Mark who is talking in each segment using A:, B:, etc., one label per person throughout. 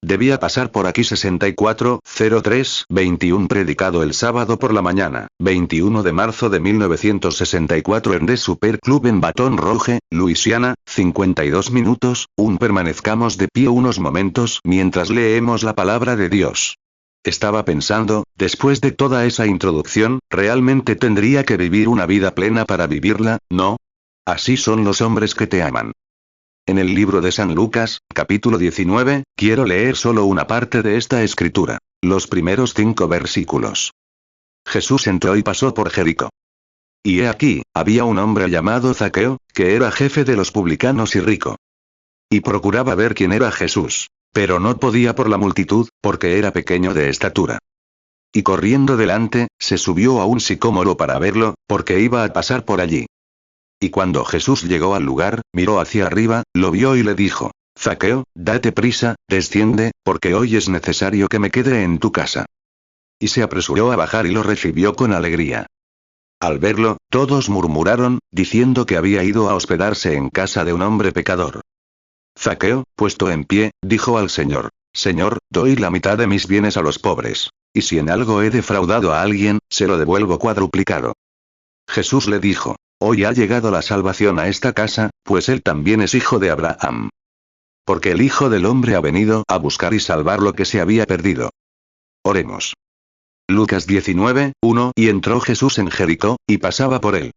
A: debía pasar por aquí 6403-21 predicado el sábado por la mañana, 21 de marzo de 1964 en The Super Club en Baton Rouge, Luisiana, 52 minutos, permanezcamos de pie unos momentos mientras leemos la palabra de Dios. Estaba pensando, después de toda esa introducción, ¿realmente tendría que vivir una vida plena para vivirla, no? Así son los hombres que te aman. En el libro de San Lucas, capítulo 19, quiero leer solo una parte de esta escritura. Los primeros 5 versículos. Jesús entró y pasó por Jericó. Y he aquí, había un hombre llamado Zaqueo, que era jefe de los publicanos y rico. Y procuraba ver quién era Jesús, pero no podía por la multitud, porque era pequeño de estatura. Y corriendo delante, se subió a un sicómoro para verlo, porque iba a pasar por allí. Y cuando Jesús llegó al lugar, miró hacia arriba, lo vio y le dijo: Zaqueo, date prisa, desciende, porque hoy es necesario que me quede en tu casa. Y se apresuró a bajar y lo recibió con alegría. Al verlo, todos murmuraron, diciendo que había ido a hospedarse en casa de un hombre pecador. Zaqueo, puesto en pie, dijo al Señor: Señor, doy la mitad de mis bienes a los pobres. Y si en algo he defraudado a alguien, se lo devuelvo cuadruplicado. Jesús le dijo: Hoy ha llegado la salvación a esta casa, pues él también es hijo de Abraham. Porque el Hijo del Hombre ha venido a buscar y salvar lo que se había perdido. Oremos. Lucas 19:1 Y entró Jesús en Jericó, y pasaba por él.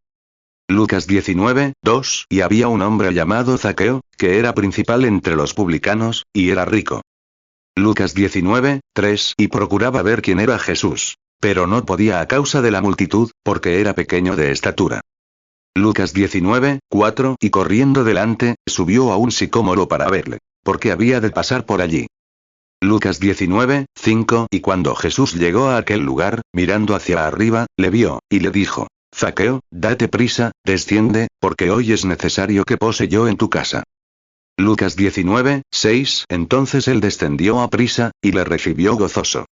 A: Lucas 19:2 Y había un hombre llamado Zaqueo, que era principal entre los publicanos, y era rico. Lucas 19:3 Y procuraba ver quién era Jesús, pero no podía a causa de la multitud, porque era pequeño de estatura. Lucas 19:4 Y corriendo delante, subió a un sicómoro para verle, porque había de pasar por allí. Lucas 19:5 Y cuando Jesús llegó a aquel lugar, mirando hacia arriba, le vio, y le dijo: Zaqueo, date prisa, desciende, porque hoy es necesario que pose yo en tu casa. Lucas 19:6 Entonces él descendió a prisa, y le recibió gozoso.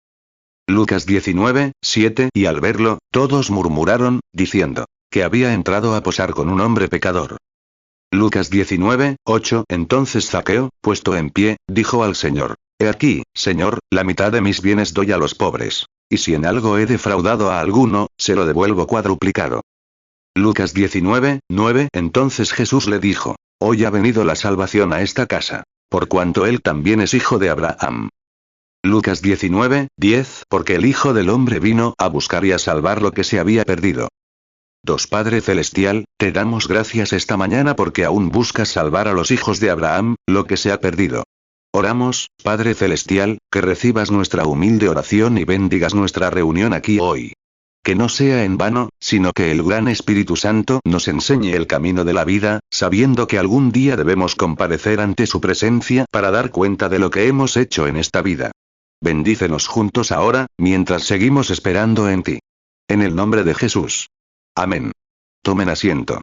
A: Lucas 19:7 Y al verlo, todos murmuraron, diciendo que había entrado a posar con un hombre pecador. Lucas 19:8 Entonces Zaqueo, puesto en pie, dijo al Señor: He aquí, Señor, la mitad de mis bienes doy a los pobres. Y si en algo he defraudado a alguno, se lo devuelvo cuadruplicado. Lucas 19:9 Entonces Jesús le dijo: Hoy ha venido la salvación a esta casa, por cuanto él también es hijo de Abraham. Lucas 19:10 Porque el Hijo del Hombre vino a buscar y a salvar lo que se había perdido. Padre Celestial, te damos gracias esta mañana porque aún buscas salvar a los hijos de Abraham, lo que se ha perdido. Oramos, Padre Celestial, que recibas nuestra humilde oración y bendigas nuestra reunión aquí hoy. Que no sea en vano, sino que el gran Espíritu Santo nos enseñe el camino de la vida, sabiendo que algún día debemos comparecer ante su presencia para dar cuenta de lo que hemos hecho en esta vida. Bendícenos juntos ahora, mientras seguimos esperando en ti. En el nombre de Jesús. Amén. Tomen asiento.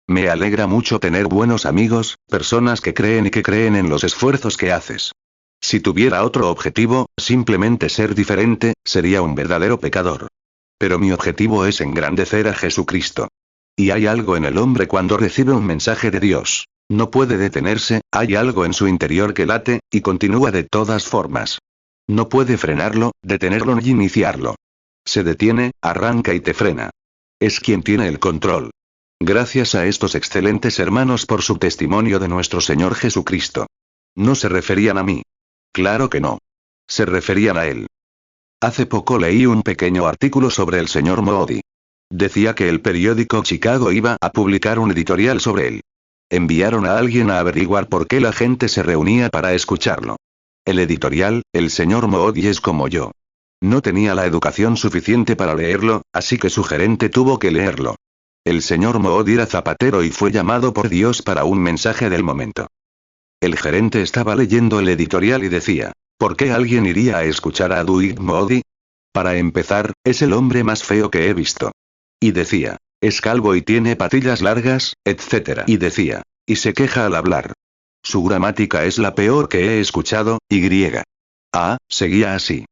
A: Me alegra mucho tener buenos amigos, personas que creen y que creen en los esfuerzos que haces. Si tuviera otro objetivo, simplemente ser diferente, sería un verdadero pecador. Pero mi objetivo es engrandecer a Jesucristo. Y hay algo en el hombre cuando recibe un mensaje de Dios. No puede detenerse, hay algo en su interior que late, y continúa de todas formas. No puede frenarlo, detenerlo ni iniciarlo. Se detiene, arranca y te frena. Es quien tiene el control. Gracias a estos excelentes hermanos por su testimonio de nuestro Señor Jesucristo. No se referían a mí. Claro que no. Se referían a él. Hace poco leí un pequeño artículo sobre el señor Moody. Decía que el periódico Chicago iba a publicar un editorial sobre él. Enviaron a alguien a averiguar por qué la gente se reunía para escucharlo. El editorial, el señor Moody es como yo. No tenía la educación suficiente para leerlo, así que su gerente tuvo que leerlo. El señor Moody era zapatero y fue llamado por Dios para un mensaje del momento. El gerente estaba leyendo el editorial y decía: ¿por qué alguien iría a escuchar a Dwight Moody? Para empezar, es el hombre más feo que he visto. Y decía: es calvo y tiene patillas largas, etc. Y decía: y se queja al hablar. Su gramática es la peor que he escuchado, y griega. Seguía así.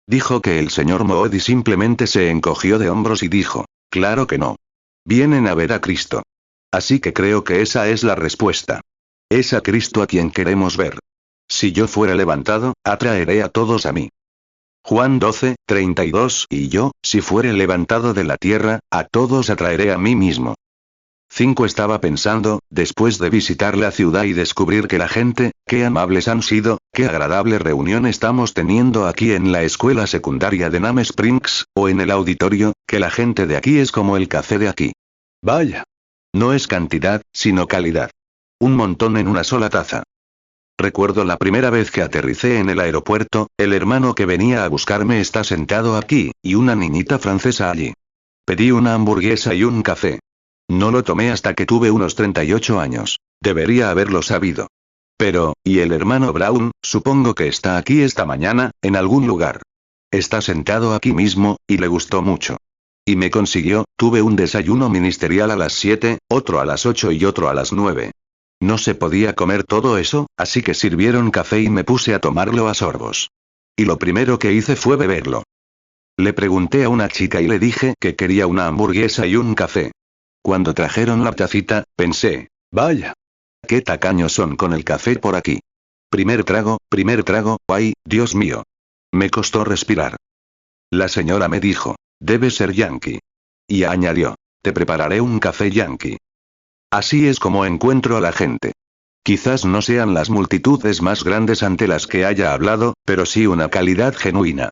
A: Dijo que el señor Moody simplemente se encogió de hombros y dijo: claro que no. Vienen a ver a Cristo. Así que creo que esa es la respuesta. Es a Cristo a quien queremos ver. Si yo fuera levantado, atraeré a todos a mí. Juan 12:32 y yo, si fuere levantado de la tierra, a todos atraeré a mí mismo. 5 Estaba pensando, después de visitar la ciudad y descubrir que la gente, qué amables han sido, qué agradable reunión estamos teniendo aquí en la escuela secundaria de Nam Springs, o en el auditorio, que la gente de aquí es como el café de aquí. Vaya. No es cantidad, sino calidad. Un montón en una sola taza. Recuerdo la primera vez que aterricé en el aeropuerto, el hermano que venía a buscarme está sentado aquí, y una niñita francesa allí. Pedí una hamburguesa y un café. No lo tomé hasta que tuve unos 38 años. Debería haberlo sabido. Pero, ¿y el hermano Brown? Supongo que está aquí esta mañana, en algún lugar. Está sentado aquí mismo, y le gustó mucho. Y me consiguió, tuve un desayuno ministerial a las 7, otro a las 8 y otro a las 9. No se podía comer todo eso, así que sirvieron café y me puse a tomarlo a sorbos. Y lo primero que hice fue beberlo. Le pregunté a una chica y le dije que quería una hamburguesa y un café. Cuando trajeron la tacita, pensé, vaya. Qué tacaños son con el café por aquí. Primer trago, ay, Dios mío. Me costó respirar. La señora me dijo, debe ser yankee. Y añadió, te prepararé un café yankee. Así es como encuentro a la gente. Quizás no sean las multitudes más grandes ante las que haya hablado, pero sí una calidad genuina.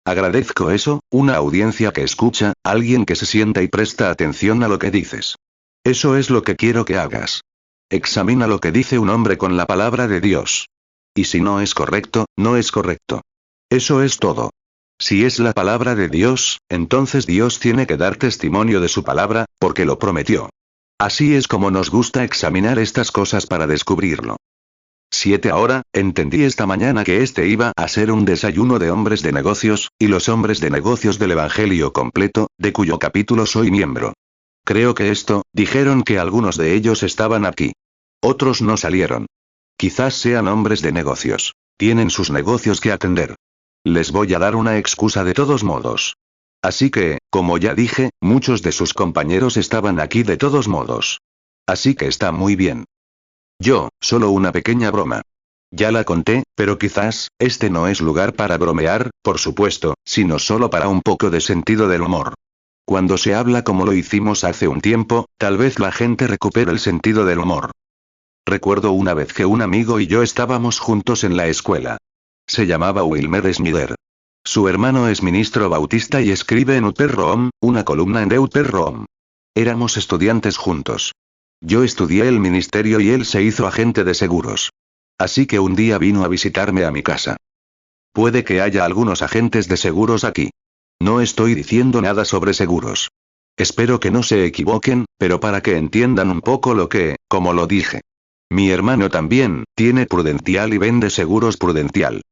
A: Agradezco eso, una audiencia que escucha, alguien que se sienta y presta atención a lo que dices. Eso es lo que quiero que hagas. Examina lo que dice un hombre con la palabra de Dios. Y si no es correcto, no es correcto. Eso es todo. Si es la palabra de Dios, entonces Dios tiene que dar testimonio de su palabra, porque lo prometió. Así es como nos gusta examinar estas cosas para descubrirlo. 7 Ahora, entendí esta mañana que este iba a ser un desayuno de hombres de negocios, y los hombres de negocios del Evangelio completo, de cuyo capítulo soy miembro. Creo que dijeron que algunos de ellos estaban aquí. Otros no salieron. Quizás sean hombres de negocios. Tienen sus negocios que atender. Les voy a dar una excusa de todos modos. Así que, como ya dije, muchos de sus compañeros estaban aquí de todos modos. Así que está muy bien. Yo, solo una pequeña broma. Ya la conté, pero quizás, este no es lugar para bromear, por supuesto, sino solo para un poco de sentido del humor. Cuando se habla como lo hicimos hace un tiempo, tal vez la gente recupere el sentido del humor. Recuerdo una vez que un amigo y yo estábamos juntos en la escuela. Se llamaba Wilmer Smither. Su hermano es ministro bautista y escribe en Upper Room, una columna en The Upper Room. Éramos estudiantes juntos. Yo estudié el ministerio y él se hizo agente de seguros. Así que un día vino a visitarme a mi casa. Puede que haya algunos agentes de seguros aquí. No estoy diciendo nada sobre seguros. Espero que no se equivoquen, pero para que entiendan un poco como lo dije. Mi hermano también, tiene Prudential y vende seguros Prudential.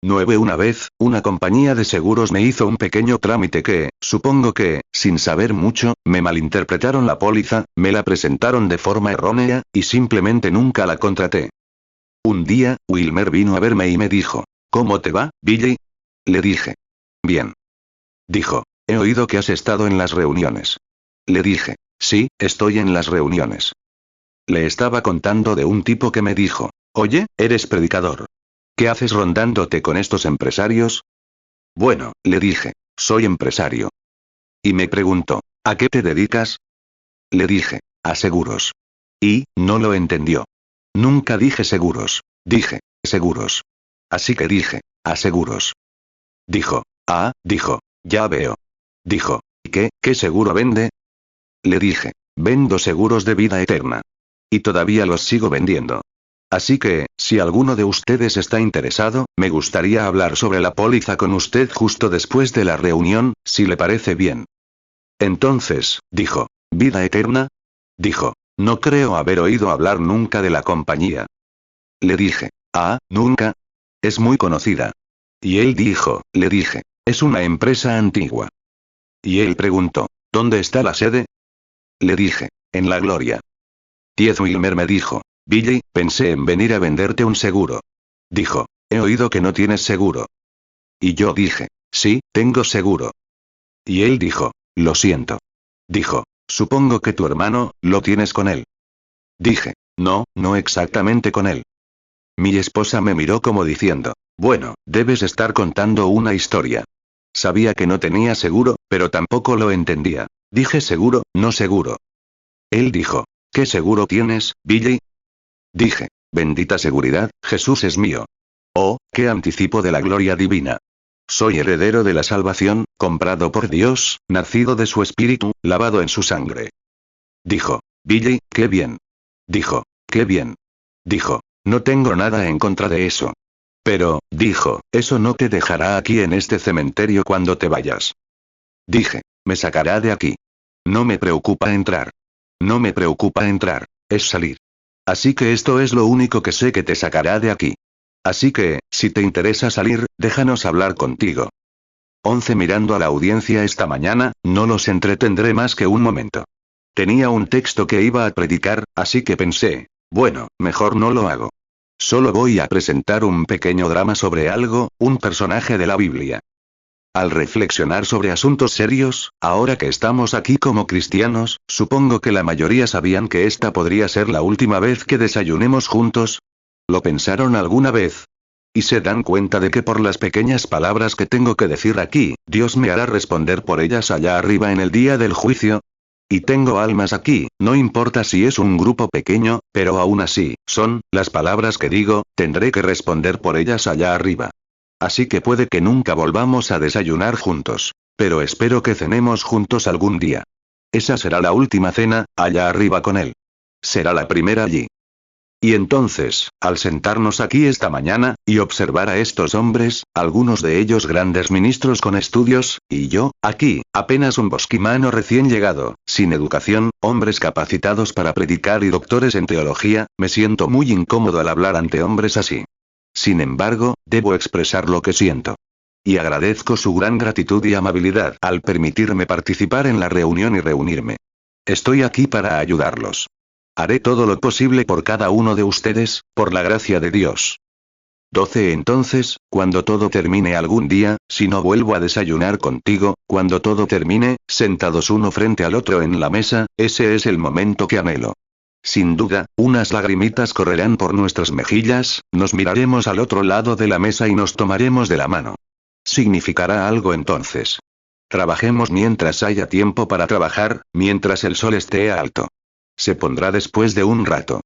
A: Una vez, una compañía de seguros me hizo un pequeño trámite que, supongo que, sin saber mucho, me malinterpretaron la póliza, me la presentaron de forma errónea, y simplemente nunca la contraté. Un día, Wilmer vino a verme y me dijo, ¿cómo te va, Billy? Le dije. Bien. Dijo, he oído que has estado en las reuniones. Le dije, sí, estoy en las reuniones. Le estaba contando de un tipo que me dijo, oye, eres predicador. ¿Qué haces rondándote con estos empresarios? Bueno, le dije, soy empresario. Y me preguntó, ¿a qué te dedicas? Le dije, a seguros. Y, no lo entendió. Nunca dije seguros. Dije, seguros. Así que dije, a seguros. Dijo, ya veo. Dijo, ¿y qué seguro vende? Le dije, vendo seguros de vida eterna. Y todavía los sigo vendiendo. Así que, si alguno de ustedes está interesado, me gustaría hablar sobre la póliza con usted justo después de la reunión, si le parece bien. Entonces, dijo, ¿vida eterna? Dijo, no creo haber oído hablar nunca de la compañía. Le dije, ¿nunca? Es muy conocida. Y él dijo, le dije, es una empresa antigua. Y él preguntó, ¿dónde está la sede? Le dije, en La Gloria. Wilmer me dijo, Billy, pensé en venir a venderte un seguro. Dijo, he oído que no tienes seguro. Y yo dije, sí, tengo seguro. Y él dijo, lo siento. Dijo, supongo que tu hermano, lo tienes con él. Dije, no exactamente con él. Mi esposa me miró como diciendo, bueno, debes estar contando una historia. Sabía que no tenía seguro, pero tampoco lo entendía. Dije seguro, no seguro. Él dijo, ¿qué seguro tienes, Billy? Dije, bendita seguridad, Jesús es mío. Oh, qué anticipo de la gloria divina. Soy heredero de la salvación, comprado por Dios, nacido de su espíritu, lavado en su sangre. Dijo, Billy, qué bien. Dijo, qué bien. Dijo, no tengo nada en contra de eso. Pero, dijo, eso no te dejará aquí en este cementerio cuando te vayas. Dije, me sacará de aquí. No me preocupa entrar. No me preocupa entrar, es salir. Así que esto es lo único que sé que te sacará de aquí. Así que, si te interesa salir, déjanos hablar contigo. 11 Mirando a la audiencia esta mañana, no los entretendré más que un momento. Tenía un texto que iba a predicar, así que pensé, bueno, mejor no lo hago. Solo voy a presentar un pequeño drama sobre algo, un personaje de la Biblia. Al reflexionar sobre asuntos serios, ahora que estamos aquí como cristianos, supongo que la mayoría sabían que esta podría ser la última vez que desayunemos juntos. ¿Lo pensaron alguna vez? ¿Y se dan cuenta de que por las pequeñas palabras que tengo que decir aquí, Dios me hará responder por ellas allá arriba en el día del juicio? Y tengo almas aquí, no importa si es un grupo pequeño, pero aún así, son las palabras que digo, tendré que responder por ellas allá arriba. Así que puede que nunca volvamos a desayunar juntos. Pero espero que cenemos juntos algún día. Esa será la última cena, allá arriba con él. Será la primera allí. Y entonces, al sentarnos aquí esta mañana, y observar a estos hombres, algunos de ellos grandes ministros con estudios, y yo, aquí, apenas un bosquimano recién llegado, sin educación, hombres capacitados para predicar y doctores en teología, me siento muy incómodo al hablar ante hombres así. Sin embargo, debo expresar lo que siento. Y agradezco su gran gratitud y amabilidad al permitirme participar en la reunión y reunirme. Estoy aquí para ayudarlos. Haré todo lo posible por cada uno de ustedes, por la gracia de Dios. 12 Entonces, cuando todo termine algún día, si no vuelvo a desayunar contigo, cuando todo termine, sentados uno frente al otro en la mesa, ese es el momento que anhelo. Sin duda, unas lagrimitas correrán por nuestras mejillas, nos miraremos al otro lado de la mesa y nos tomaremos de la mano. Significará algo entonces. Trabajemos mientras haya tiempo para trabajar, mientras el sol esté alto. Se pondrá después de un rato.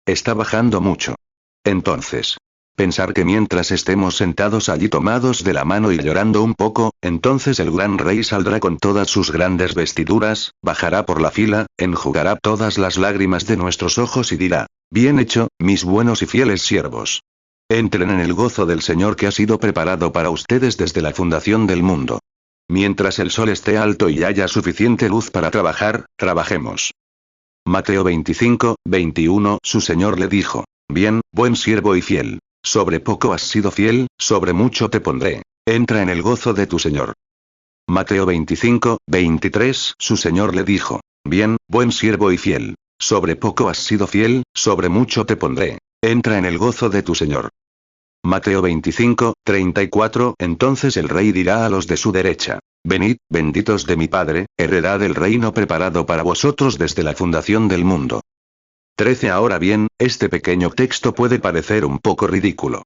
A: Está bajando mucho. Entonces. Pensar que mientras estemos sentados allí tomados de la mano y llorando un poco, entonces el gran rey saldrá con todas sus grandes vestiduras, bajará por la fila, enjugará todas las lágrimas de nuestros ojos y dirá, bien hecho, mis buenos y fieles siervos. Entren en el gozo del Señor que ha sido preparado para ustedes desde la fundación del mundo. Mientras el sol esté alto y haya suficiente luz para trabajar, trabajemos. Mateo 25, 21 Su Señor le dijo, bien, buen siervo y fiel. Sobre poco has sido fiel, sobre mucho te pondré. Entra en el gozo de tu Señor. Mateo 25, 23 Su Señor le dijo, bien, buen siervo y fiel. Sobre poco has sido fiel, sobre mucho te pondré. Entra en el gozo de tu Señor. Mateo 25, 34 Entonces el rey dirá a los de su derecha, venid, benditos de mi Padre, heredad el reino preparado para vosotros desde la fundación del mundo. 13 Ahora bien, este pequeño texto puede parecer un poco ridículo.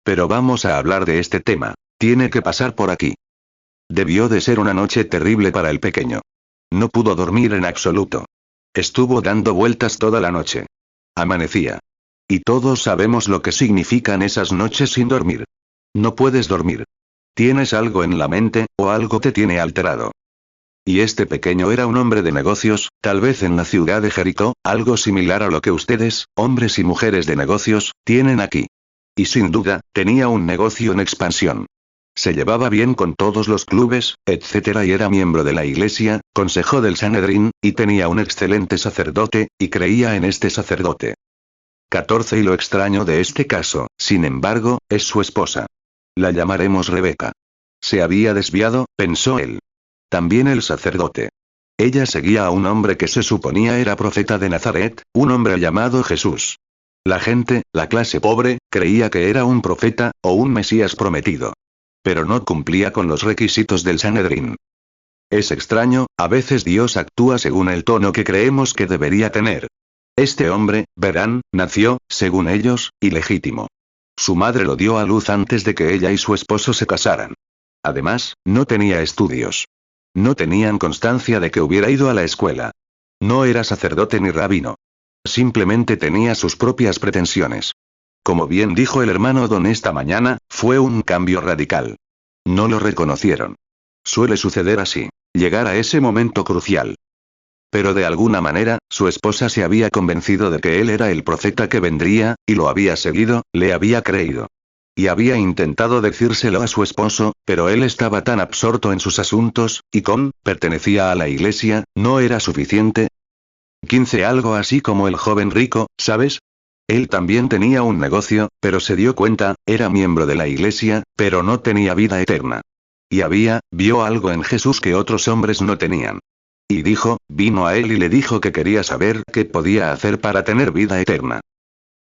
A: Pero vamos a hablar de este tema. Tiene que pasar por aquí. Debió de ser una noche terrible para el pequeño. No pudo dormir en absoluto. Estuvo dando vueltas toda la noche. Amanecía. Y todos sabemos lo que significan esas noches sin dormir. No puedes dormir. Tienes algo en la mente, o algo te tiene alterado. Y este pequeño era un hombre de negocios, tal vez en la ciudad de Jericó, algo similar a lo que ustedes, hombres y mujeres de negocios, tienen aquí. Y sin duda, tenía un negocio en expansión. Se llevaba bien con todos los clubes, etc. y era miembro de la iglesia, consejo del Sanedrín, y tenía un excelente sacerdote, y creía en este sacerdote. 14 Y lo extraño de este caso, sin embargo, es su esposa. La llamaremos Rebeca. Se había desviado, pensó él. También el sacerdote. Ella seguía a un hombre que se suponía era profeta de Nazaret, un hombre llamado Jesús. La gente, la clase pobre, creía que era un profeta, o un Mesías prometido. Pero no cumplía con los requisitos del Sanedrín. Es extraño, a veces Dios actúa según el tono que creemos que debería tener. Este hombre, verán, nació, según ellos, ilegítimo. Su madre lo dio a luz antes de que ella y su esposo se casaran. Además, no tenía estudios. No tenían constancia de que hubiera ido a la escuela. No era sacerdote ni rabino. Simplemente tenía sus propias pretensiones. Como bien dijo el hermano Don esta mañana, fue un cambio radical. No lo reconocieron. Suele suceder así. Llegar a ese momento crucial. Pero de alguna manera, su esposa se había convencido de que él era el profeta que vendría, y lo había seguido, le había creído. Y había intentado decírselo a su esposo, pero él estaba tan absorto en sus asuntos, y pertenecía a la iglesia, no era suficiente. 15 algo así como el joven rico, ¿sabes? Él también tenía un negocio, pero se dio cuenta, era miembro de la iglesia, pero no tenía vida eterna. Y vio algo en Jesús que otros hombres no tenían. Y vino a él y le dijo que quería saber qué podía hacer para tener vida eterna.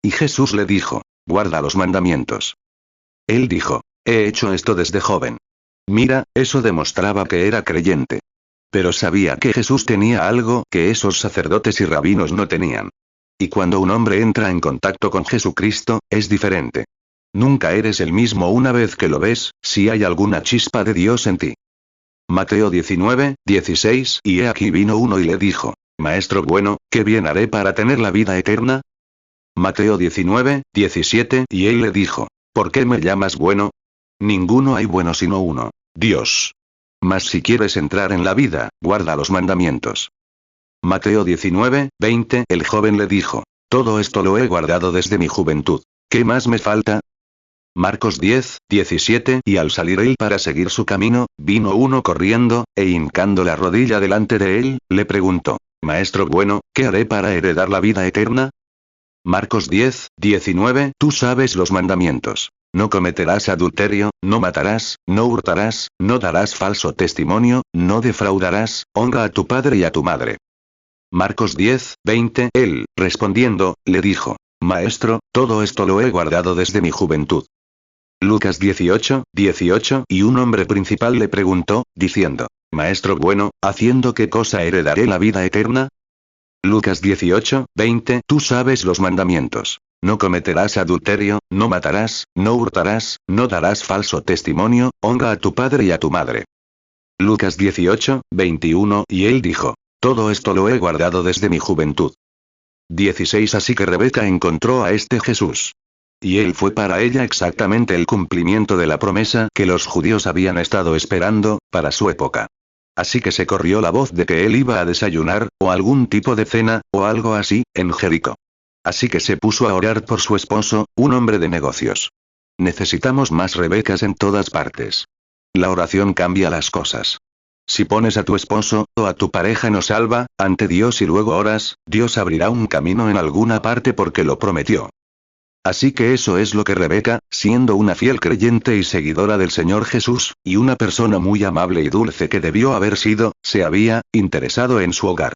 A: Y Jesús le dijo, guarda los mandamientos. Él dijo, he hecho esto desde joven. Mira, eso demostraba que era creyente. Pero sabía que Jesús tenía algo que esos sacerdotes y rabinos no tenían. Y cuando un hombre entra en contacto con Jesucristo, es diferente. Nunca eres el mismo una vez que lo ves, si hay alguna chispa de Dios en ti. Mateo 19, 16 Y he aquí vino uno y le dijo, Maestro bueno, ¿qué bien haré para tener la vida eterna? Mateo 19, 17 Y él le dijo, ¿por qué me llamas bueno? Ninguno hay bueno sino uno, Dios. Mas si quieres entrar en la vida, guarda los mandamientos. Mateo 19, 20 El joven le dijo, todo esto lo he guardado desde mi juventud. ¿Qué más me falta? Marcos 10, 17 Y al salir él para seguir su camino, vino uno corriendo, e hincando la rodilla delante de él, le preguntó, Maestro bueno, ¿qué haré para heredar la vida eterna? Marcos 10, 19 Tú sabes los mandamientos. No cometerás adulterio, no matarás, no hurtarás, no darás falso testimonio, no defraudarás, honra a tu padre y a tu madre. Marcos 10, 20 Él, respondiendo, le dijo, Maestro, todo esto lo he guardado desde mi juventud. Lucas 18, 18 Y un hombre principal le preguntó, diciendo, Maestro bueno, ¿haciendo qué cosa heredaré la vida eterna? Lucas 18, 20 Tú sabes los mandamientos. No cometerás adulterio, no matarás, no hurtarás, no darás falso testimonio, honra a tu padre y a tu madre. Lucas 18, 21 Y él dijo, todo esto lo he guardado desde mi juventud. 16 Así que Rebeca encontró a este Jesús. Y él fue para ella exactamente el cumplimiento de la promesa que los judíos habían estado esperando, para su época. Así que se corrió la voz de que él iba a desayunar, o algún tipo de cena, o algo así, en Jericó. Así que se puso a orar por su esposo, un hombre de negocios. Necesitamos más Rebecas en todas partes. La oración cambia las cosas. Si pones a tu esposo, o a tu pareja no salva, ante Dios y luego oras, Dios abrirá un camino en alguna parte porque lo prometió. Así que eso es lo que Rebeca, siendo una fiel creyente y seguidora del Señor Jesús, y una persona muy amable y dulce que debió haber sido, se había interesado en su hogar.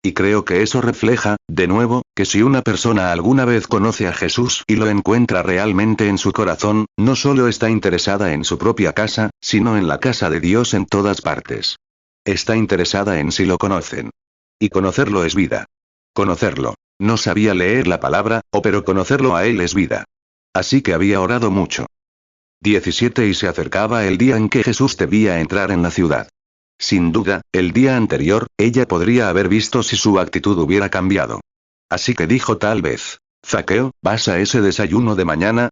A: Y creo que eso refleja, de nuevo, que si una persona alguna vez conoce a Jesús y lo encuentra realmente en su corazón, no solo está interesada en su propia casa, sino en la casa de Dios en todas partes. Está interesada en si lo conocen. Y conocerlo es vida. Conocerlo. No sabía leer la palabra, pero conocerlo a él es vida. Así que había orado mucho. 17 Y se acercaba el día en que Jesús debía entrar en la ciudad. Sin duda, el día anterior, ella podría haber visto si su actitud hubiera cambiado. Así que dijo tal vez, Zaqueo, ¿vas a ese desayuno de mañana?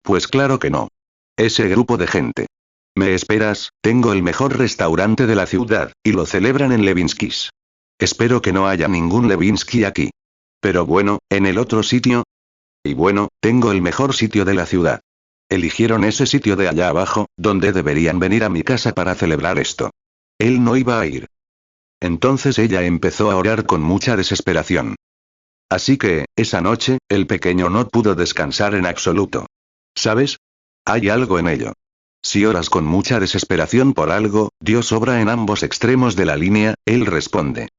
A: Pues claro que no. Ese grupo de gente. ¿Me esperas? Tengo el mejor restaurante de la ciudad, y lo celebran en Levinsky's. Espero que no haya ningún Levinsky aquí. Pero bueno, ¿en el otro sitio? Y bueno, tengo el mejor sitio de la ciudad. Eligieron ese sitio de allá abajo, donde deberían venir a mi casa para celebrar esto. Él no iba a ir. Entonces ella empezó a orar con mucha desesperación. Así que, esa noche, el pequeño no pudo descansar en absoluto. ¿Sabes? Hay algo en ello. Si oras con mucha desesperación por algo, Dios obra en ambos extremos de la línea, Él responde.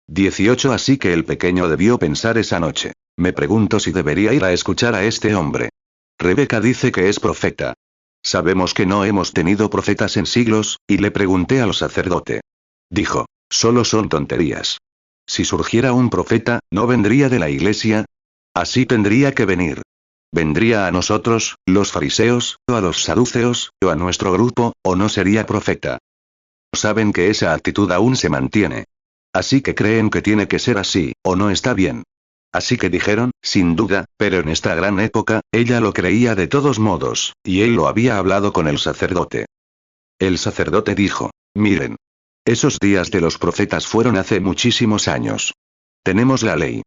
A: 18 Así que el pequeño debió pensar esa noche. Me pregunto si debería ir a escuchar a este hombre. Rebeca dice que es profeta. Sabemos que no hemos tenido profetas en siglos, y le pregunté al sacerdote. Dijo, solo son tonterías. Si surgiera un profeta, ¿no vendría de la iglesia? Así tendría que venir. ¿Vendría a nosotros, los fariseos, o a los saduceos, o a nuestro grupo, o no sería profeta? Saben que esa actitud aún se mantiene. Así que creen que tiene que ser así, o no está bien. Así que dijeron, sin duda, pero en esta gran época, ella lo creía de todos modos, y él lo había hablado con el sacerdote. El sacerdote dijo, miren. Esos días de los profetas fueron hace muchísimos años. Tenemos la ley.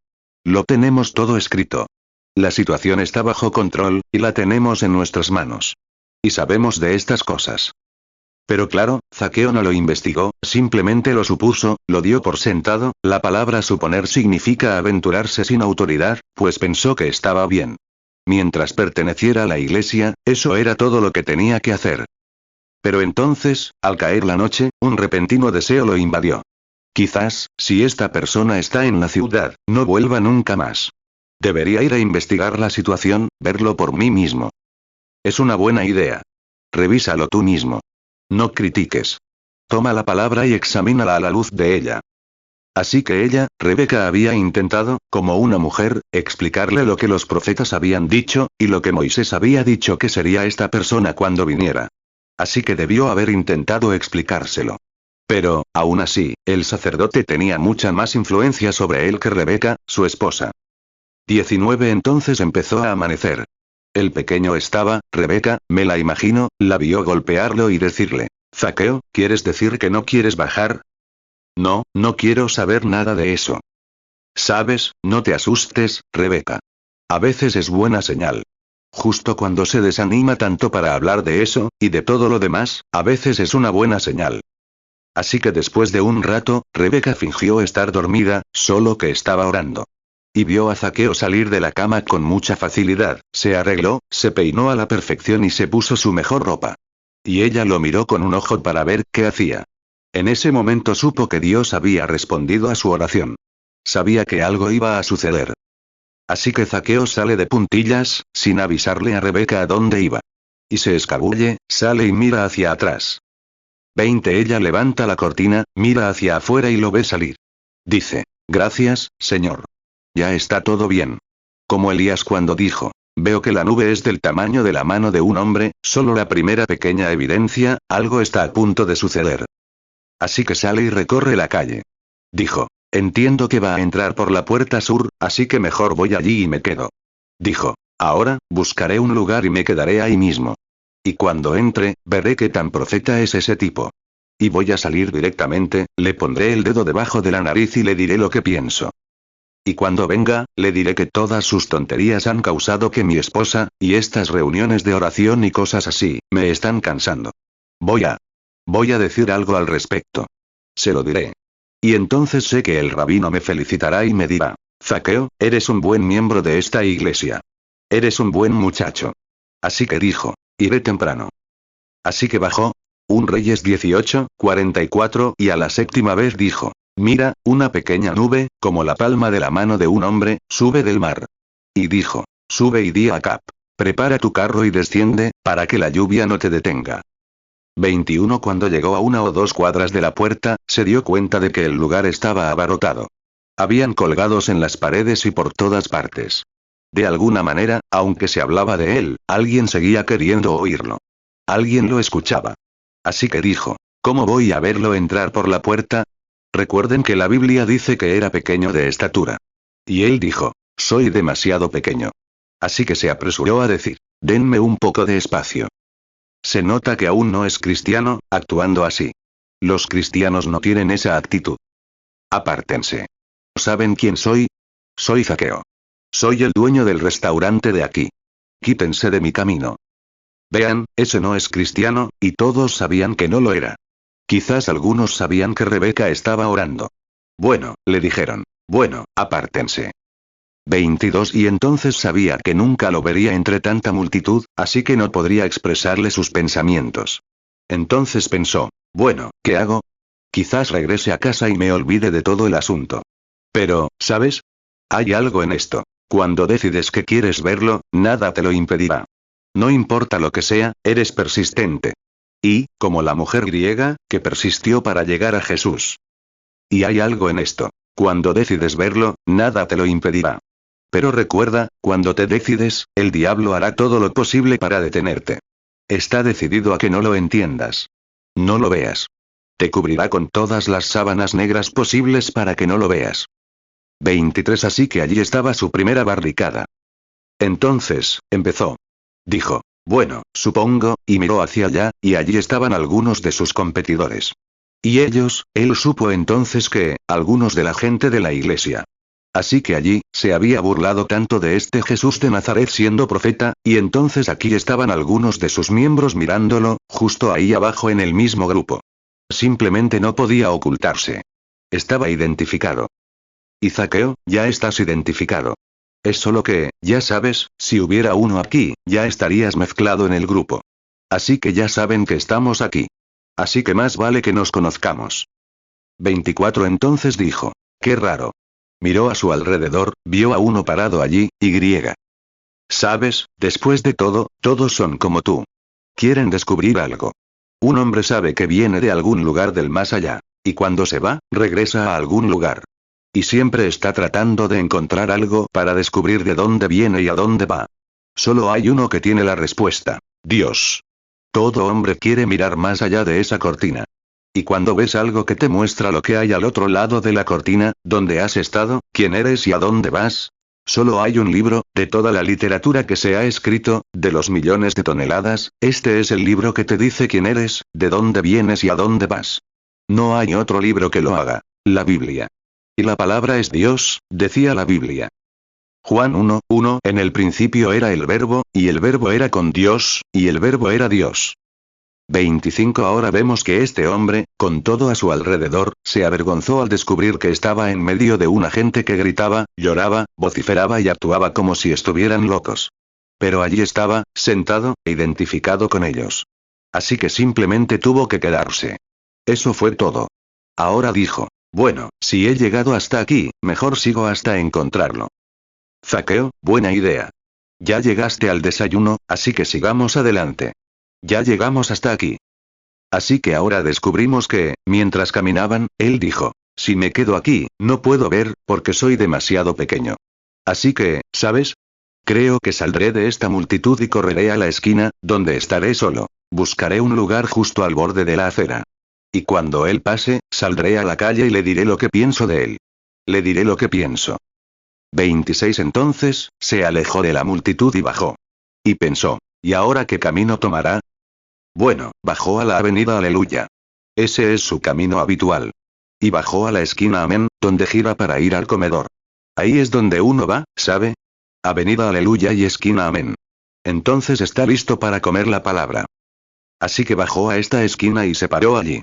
A: Lo tenemos todo escrito. La situación está bajo control, y la tenemos en nuestras manos. Y sabemos de estas cosas. Pero claro, Zaqueo no lo investigó, simplemente lo supuso, lo dio por sentado. La palabra suponer significa aventurarse sin autoridad, pues pensó que estaba bien. Mientras perteneciera a la iglesia, eso era todo lo que tenía que hacer. Pero entonces, al caer la noche, un repentino deseo lo invadió. Quizás, si esta persona está en la ciudad, no vuelva nunca más. Debería ir a investigar la situación, verlo por mí mismo. Es una buena idea. Revísalo tú mismo. No critiques. Toma la palabra y examínala a la luz de ella. Así que ella, Rebeca, había intentado, como una mujer, explicarle lo que los profetas habían dicho, y lo que Moisés había dicho que sería esta persona cuando viniera. Así que debió haber intentado explicárselo. Pero, aún así, el sacerdote tenía mucha más influencia sobre él que Rebeca, su esposa. 19 Entonces empezó a amanecer. El pequeño estaba, Rebeca, me la imagino, la vio golpearlo y decirle, Zaqueo, ¿quieres decir que no quieres bajar? No, no quiero saber nada de eso. Sabes, no te asustes, Rebeca. A veces es buena señal. Justo cuando se desanima tanto para hablar de eso, y de todo lo demás, a veces es una buena señal. Así que después de un rato, Rebeca fingió estar dormida, solo que estaba orando. Y vio a Zaqueo salir de la cama con mucha facilidad, se arregló, se peinó a la perfección y se puso su mejor ropa. Y ella lo miró con un ojo para ver qué hacía. En ese momento supo que Dios había respondido a su oración. Sabía que algo iba a suceder. Así que Zaqueo sale de puntillas, sin avisarle a Rebeca a dónde iba. Y se escabulle, sale y mira hacia atrás. 20 Ella levanta la cortina, mira hacia afuera y lo ve salir. Dice, gracias, Señor. Ya está todo bien. Como Elías cuando dijo, veo que la nube es del tamaño de la mano de un hombre, solo la primera pequeña evidencia, algo está a punto de suceder. Así que sale y recorre la calle. Dijo, entiendo que va a entrar por la puerta sur, así que mejor voy allí y me quedo. Dijo, ahora, buscaré un lugar y me quedaré ahí mismo. Y cuando entre, veré qué tan profeta es ese tipo. Y voy a salir directamente, le pondré el dedo debajo de la nariz y le diré lo que pienso. Y cuando venga, le diré que todas sus tonterías han causado que mi esposa, y estas reuniones de oración y cosas así, me están cansando. Voy a decir algo al respecto. Se lo diré. Y entonces sé que el rabino me felicitará y me dirá, Zaqueo, eres un buen miembro de esta iglesia. Eres un buen muchacho. Así que dijo, iré temprano. Así que bajó. Un Reyes 18:44 y a la séptima vez dijo, mira, una pequeña nube, como la palma de la mano de un hombre, sube del mar. Y dijo, sube y di a Acab, prepara tu carro y desciende, para que la lluvia no te detenga. 21 Cuando llegó a 1 o 2 cuadras de la puerta, se dio cuenta de que el lugar estaba abarrotado. Habían colgados en las paredes y por todas partes. De alguna manera, aunque se hablaba de él, alguien seguía queriendo oírlo. Alguien lo escuchaba. Así que dijo, ¿cómo voy a verlo entrar por la puerta? Recuerden que la Biblia dice que era pequeño de estatura. Y él dijo, soy demasiado pequeño. Así que se apresuró a decir, denme un poco de espacio. Se nota que aún no es cristiano, actuando así. Los cristianos no tienen esa actitud. Apártense. ¿Saben quién soy? Soy Zaqueo. Soy el dueño del restaurante de aquí. Quítense de mi camino. Vean, ese no es cristiano, y todos sabían que no lo era. Quizás algunos sabían que Rebeca estaba orando. Bueno, le dijeron. Bueno, apártense. 22 Y entonces sabía que nunca lo vería entre tanta multitud, así que no podría expresarle sus pensamientos. Entonces pensó, bueno, ¿qué hago? Quizás regrese a casa y me olvide de todo el asunto. Pero, ¿sabes? Hay algo en esto. Cuando decides que quieres verlo, nada te lo impedirá. No importa lo que sea, eres persistente. Y, como la mujer griega, que persistió para llegar a Jesús. Y hay algo en esto. Cuando decides verlo, nada te lo impedirá. Pero recuerda, cuando te decides, el diablo hará todo lo posible para detenerte. Está decidido a que no lo entiendas. No lo veas. Te cubrirá con todas las sábanas negras posibles para que no lo veas. 23. Así que allí estaba su primera barricada. Entonces, empezó. Dijo, bueno, supongo, y miró hacia allá, y allí estaban algunos de sus competidores. Y ellos, él supo entonces que, algunos de la gente de la iglesia. Así que allí, se había burlado tanto de este Jesús de Nazaret siendo profeta, y entonces aquí estaban algunos de sus miembros mirándolo, justo ahí abajo en el mismo grupo. Simplemente no podía ocultarse. Estaba identificado. Y Zaqueo, ya estás identificado. Es solo que, ya sabes, si hubiera uno aquí, ya estarías mezclado en el grupo. Así que ya saben que estamos aquí. Así que más vale que nos conozcamos. 24. Entonces dijo. Qué raro. Miró a su alrededor, vio a uno parado allí, y. Sabes, después de todo, todos son como tú. Quieren descubrir algo. Un hombre sabe que viene de algún lugar del más allá. Y cuando se va, regresa a algún lugar. Y siempre está tratando de encontrar algo para descubrir de dónde viene y a dónde va. Solo hay uno que tiene la respuesta. Dios. Todo hombre quiere mirar más allá de esa cortina. Y cuando ves algo que te muestra lo que hay al otro lado de la cortina, dónde has estado, quién eres y a dónde vas. Solo hay un libro, de toda la literatura que se ha escrito, de los millones de toneladas, este es el libro que te dice quién eres, de dónde vienes y a dónde vas. No hay otro libro que lo haga. La Biblia. Y la palabra es Dios, decía la Biblia. Juan 1:1. En el principio era el Verbo, y el Verbo era con Dios, y el Verbo era Dios. 25. Ahora vemos que este hombre, con todo a su alrededor, se avergonzó al descubrir que estaba en medio de una gente que gritaba, lloraba, vociferaba y actuaba como si estuvieran locos. Pero allí estaba, sentado, identificado con ellos. Así que simplemente tuvo que quedarse. Eso fue todo. Ahora dijo. Bueno, si he llegado hasta aquí, mejor sigo hasta encontrarlo. Zaqueo, buena idea. Ya llegaste al desayuno, así que sigamos adelante. Ya llegamos hasta aquí. Así que ahora descubrimos que, mientras caminaban, él dijo, si me quedo aquí, no puedo ver, porque soy demasiado pequeño. Así que, ¿sabes? Creo que saldré de esta multitud y correré a la esquina, donde estaré solo. Buscaré un lugar justo al borde de la acera. Y cuando él pase, saldré a la calle y le diré lo que pienso de él. Le diré lo que pienso. 26. Entonces, se alejó de la multitud y bajó. Y pensó, ¿y ahora qué camino tomará? Bueno, bajó a la avenida Aleluya. Ese es su camino habitual. Y bajó a la esquina Amén, donde gira para ir al comedor. Ahí es donde uno va, ¿sabe? Avenida Aleluya y esquina Amén. Entonces está listo para comer la palabra. Así que bajó a esta esquina y se paró allí.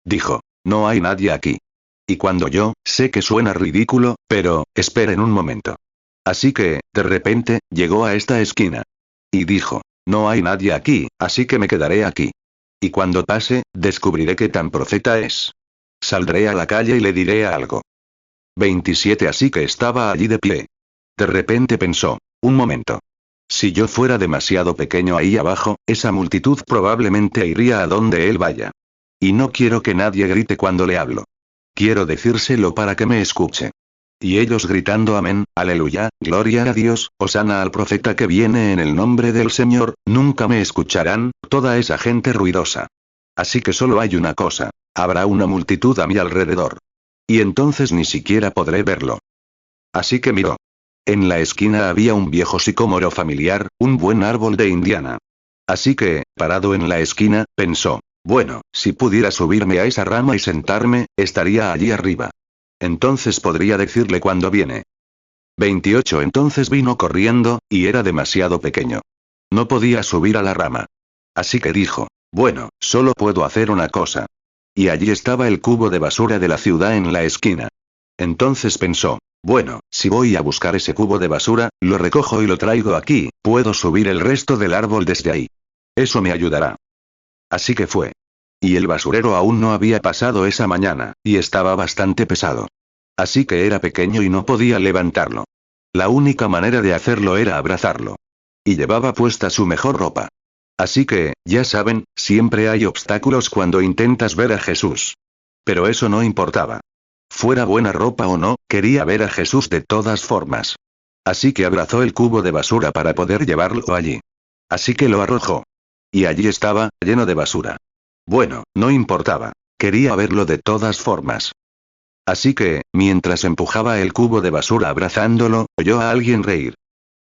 A: Dijo, no hay nadie aquí. Y cuando yo, sé que suena ridículo, pero, esperen un momento. Así que, de repente, llegó a esta esquina. Y dijo, no hay nadie aquí, así que me quedaré aquí. Y cuando pase, descubriré qué tan profeta es. Saldré a la calle y le diré algo. 27. Así que estaba allí de pie. De repente pensó, un momento. Si yo fuera demasiado pequeño ahí abajo, esa multitud probablemente iría a donde él vaya. Y no quiero que nadie grite cuando le hablo. Quiero decírselo para que me escuche. Y ellos gritando amén, aleluya, gloria a Dios, hosana al profeta que viene en el nombre del Señor, nunca me escucharán, toda esa gente ruidosa. Así que solo hay una cosa, habrá una multitud a mi alrededor. Y entonces ni siquiera podré verlo. Así que miró. En la esquina había un viejo sicómoro familiar, un buen árbol de Indiana. Así que, parado en la esquina, pensó, bueno, si pudiera subirme a esa rama y sentarme, estaría allí arriba. Entonces podría decirle cuando viene. 28. Entonces vino corriendo, y era demasiado pequeño. No podía subir a la rama. Así que dijo, bueno, solo puedo hacer una cosa. Y allí estaba el cubo de basura de la ciudad en la esquina. Entonces pensó, bueno, si voy a buscar ese cubo de basura, lo recojo y lo traigo aquí, puedo subir el resto del árbol desde ahí. Eso me ayudará. Así que fue. Y el basurero aún no había pasado esa mañana, y estaba bastante pesado. Así que era pequeño y no podía levantarlo. La única manera de hacerlo era abrazarlo. Y llevaba puesta su mejor ropa. Así que, ya saben, siempre hay obstáculos cuando intentas ver a Jesús. Pero eso no importaba. Fuera buena ropa o no, quería ver a Jesús de todas formas. Así que abrazó el cubo de basura para poder llevarlo allí. Así que lo arrojó. Y allí estaba, lleno de basura. Bueno, no importaba. Quería verlo de todas formas. Así que, mientras empujaba el cubo de basura abrazándolo, oyó a alguien reír.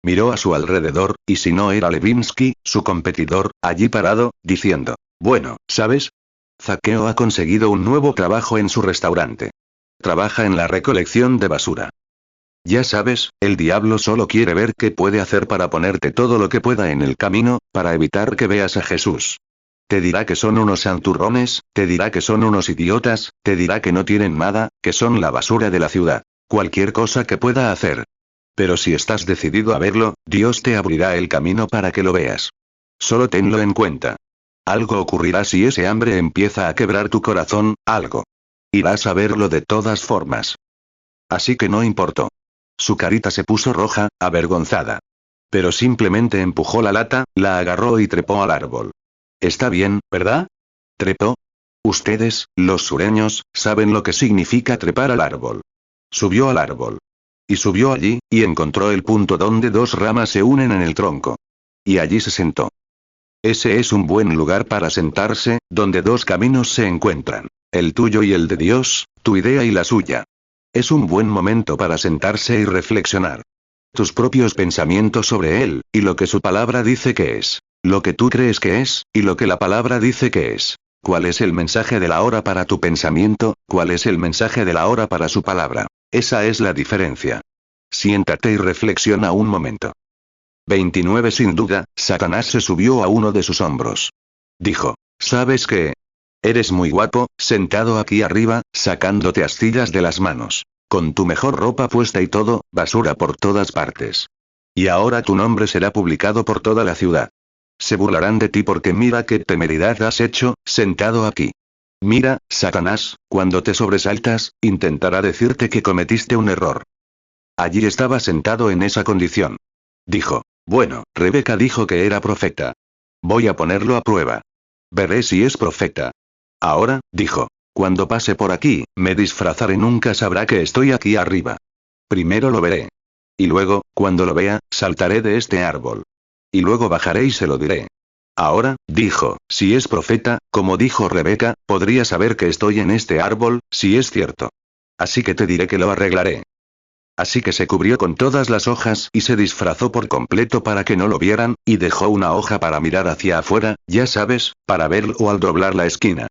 A: Miró a su alrededor, y si no era Levinsky, su competidor, allí parado, diciendo, bueno, ¿sabes? Zaqueo ha conseguido un nuevo trabajo en su restaurante. Trabaja en la recolección de basura. Ya sabes, el diablo solo quiere ver qué puede hacer para ponerte todo lo que pueda en el camino, para evitar que veas a Jesús. Te dirá que son unos santurrones, te dirá que son unos idiotas, te dirá que no tienen nada, que son la basura de la ciudad. Cualquier cosa que pueda hacer. Pero si estás decidido a verlo, Dios te abrirá el camino para que lo veas. Solo tenlo en cuenta. Algo ocurrirá si ese hambre empieza a quebrar tu corazón, algo. Irás a verlo de todas formas. Así que no importó. Su carita se puso roja, avergonzada. Pero simplemente empujó la lata, la agarró y trepó al árbol. Está bien, ¿verdad? ¿Trepó? Ustedes, los sureños, saben lo que significa trepar al árbol. Subió al árbol. Y subió allí, y encontró el punto donde dos ramas se unen en el tronco. Y allí se sentó. Ese es un buen lugar para sentarse, donde dos caminos se encuentran. El tuyo y el de Dios, tu idea y la suya. Es un buen momento para sentarse y reflexionar. Tus propios pensamientos sobre él, y lo que su palabra dice que es. Lo que tú crees que es, y lo que la palabra dice que es. ¿Cuál es el mensaje de la hora para tu pensamiento? ¿Cuál es el mensaje de la hora para su palabra? Esa es la diferencia. Siéntate y reflexiona un momento. 29. Sin duda, Satanás se subió a uno de sus hombros. Dijo, ¿sabes qué? Eres muy guapo, sentado aquí arriba, sacándote astillas de las manos. Con tu mejor ropa puesta y todo, basura por todas partes. Y ahora tu nombre será publicado por toda la ciudad. Se burlarán de ti porque mira qué temeridad has hecho, sentado aquí. Mira, Satanás, cuando te sobresaltas, intentará decirte que cometiste un error. Allí estaba sentado en esa condición. Dijo, bueno, Rebeca dijo que era profeta. Voy a ponerlo a prueba. Veré si es profeta. Ahora, dijo, cuando pase por aquí, me disfrazaré, nunca sabrá que estoy aquí arriba. Primero lo veré. Y luego, cuando lo vea, saltaré de este árbol. Y luego bajaré y se lo diré. Ahora, dijo, si es profeta, como dijo Rebeca, podría saber que estoy en este árbol, si es cierto. Así que te diré que lo arreglaré. Así que se cubrió con todas las hojas y se disfrazó por completo para que no lo vieran, y dejó una hoja para mirar hacia afuera, ya sabes, para verlo al doblar la esquina.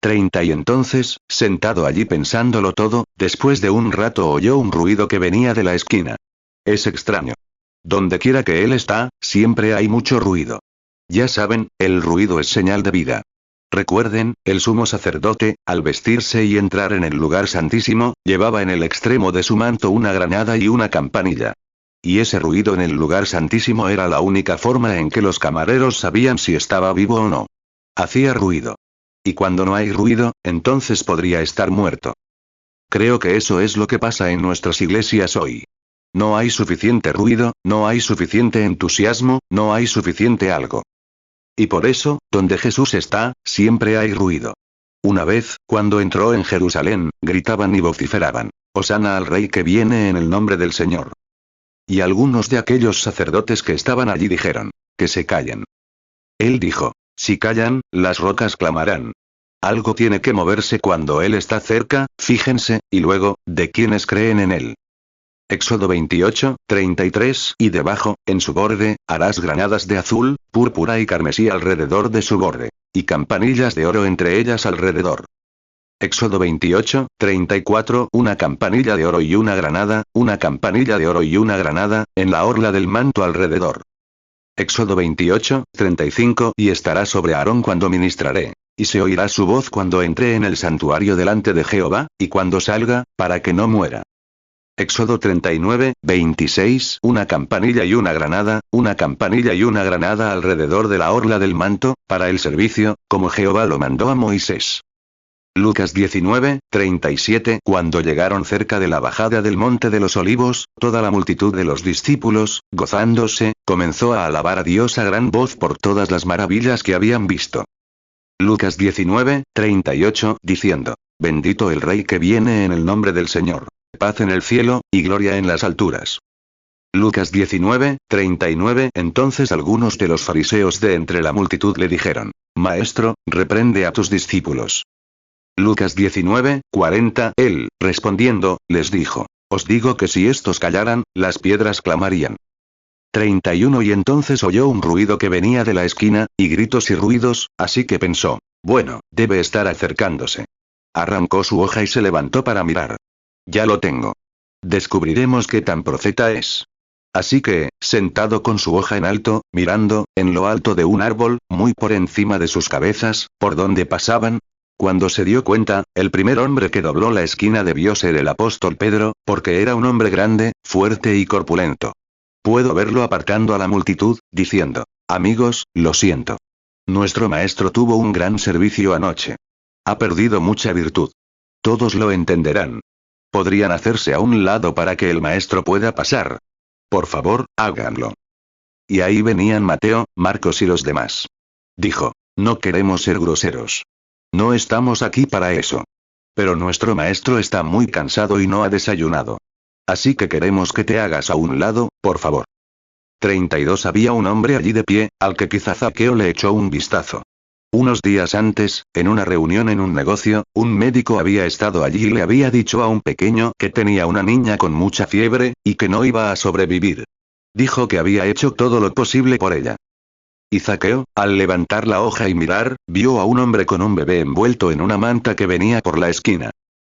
A: 30. Y entonces, sentado allí pensándolo todo, después de un rato oyó un ruido que venía de la esquina. Es extraño. Donde quiera que él está, siempre hay mucho ruido. Ya saben, el ruido es señal de vida. Recuerden, el sumo sacerdote, al vestirse y entrar en el lugar santísimo, llevaba en el extremo de su manto una granada y una campanilla. Y ese ruido en el lugar santísimo era la única forma en que los camareros sabían si estaba vivo o no. Hacía ruido. Y cuando no hay ruido, entonces podría estar muerto. Creo que eso es lo que pasa en nuestras iglesias hoy. No hay suficiente ruido, no hay suficiente entusiasmo, no hay suficiente algo. Y por eso, donde Jesús está, siempre hay ruido. Una vez, cuando entró en Jerusalén, gritaban y vociferaban, «Hosana al Rey que viene en el nombre del Señor». Y algunos de aquellos sacerdotes que estaban allí dijeron, «Que se callen». Él dijo, «Si callan, las rocas clamarán». Algo tiene que moverse cuando Él está cerca, fíjense, y luego, ¿de quiénes creen en Él? Éxodo 28, 33, y debajo, en su borde, harás granadas de azul, púrpura y carmesí alrededor de su borde. Y campanillas de oro entre ellas alrededor. Éxodo 28, 34, una campanilla de oro y una granada, una campanilla de oro y una granada, en la orla del manto alrededor. Éxodo 28, 35, y estará sobre Aarón cuando ministraré. Y se oirá su voz cuando entre en el santuario delante de Jehová, y cuando salga, para que no muera. Éxodo 39, 26, una campanilla y una granada alrededor de la orla del manto, para el servicio, como Jehová lo mandó a Moisés. Lucas 19, 37, cuando llegaron cerca de la bajada del monte de los olivos, toda la multitud de los discípulos, gozándose, comenzó a alabar a Dios a gran voz por todas las maravillas que habían visto. Lucas 19, 38, diciendo, bendito el Rey que viene en el nombre del Señor. Paz en el cielo, y gloria en las alturas. Lucas 19:39. Entonces algunos de los fariseos de entre la multitud le dijeron: Maestro, reprende a tus discípulos. Lucas 19:40. Él, respondiendo, les dijo: Os digo que si estos callaran, las piedras clamarían. 31. Y entonces oyó un ruido que venía de la esquina, y gritos y ruidos, así que pensó: bueno, debe estar acercándose. Arrancó su hoja y se levantó para mirar. Ya lo tengo. Descubriremos qué tan profeta es. Así que, sentado con su hoja en alto, mirando, en lo alto de un árbol, muy por encima de sus cabezas, por donde pasaban, cuando se dio cuenta, el primer hombre que dobló la esquina debió ser el apóstol Pedro, porque era un hombre grande, fuerte y corpulento. Puedo verlo apartando a la multitud, diciendo: amigos, lo siento. Nuestro maestro tuvo un gran servicio anoche. Ha perdido mucha virtud. Todos lo entenderán. Podrían hacerse a un lado para que el maestro pueda pasar. Por favor, háganlo. Y ahí venían Mateo, Marcos y los demás. Dijo: no queremos ser groseros. No estamos aquí para eso. Pero nuestro maestro está muy cansado y no ha desayunado. Así que queremos que te hagas a un lado, por favor. 32. Había un hombre allí de pie, al que quizá Zaqueo le echó un vistazo. Unos días antes, en una reunión en un negocio, un médico había estado allí y le había dicho a un pequeño que tenía una niña con mucha fiebre, y que no iba a sobrevivir. Dijo que había hecho todo lo posible por ella. Y Zaqueo, al levantar la hoja y mirar, vio a un hombre con un bebé envuelto en una manta que venía por la esquina.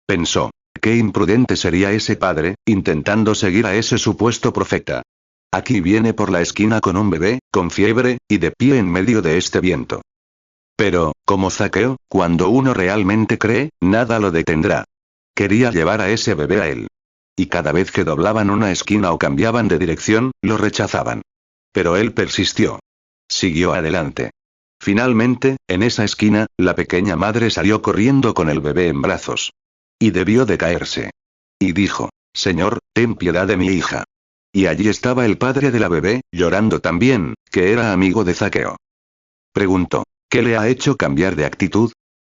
A: Pensó: qué imprudente sería ese padre, intentando seguir a ese supuesto profeta. Aquí viene por la esquina con un bebé, con fiebre, y de pie en medio de este viento. Pero, como Zaqueo, cuando uno realmente cree, nada lo detendrá. Quería llevar a ese bebé a él. Y cada vez que doblaban una esquina o cambiaban de dirección, lo rechazaban. Pero él persistió. Siguió adelante. Finalmente, en esa esquina, la pequeña madre salió corriendo con el bebé en brazos. Y debió de caerse. Y dijo: Señor, ten piedad de mi hija. Y allí estaba el padre de la bebé, llorando también, que era amigo de Zaqueo. Preguntó: ¿qué le ha hecho cambiar de actitud?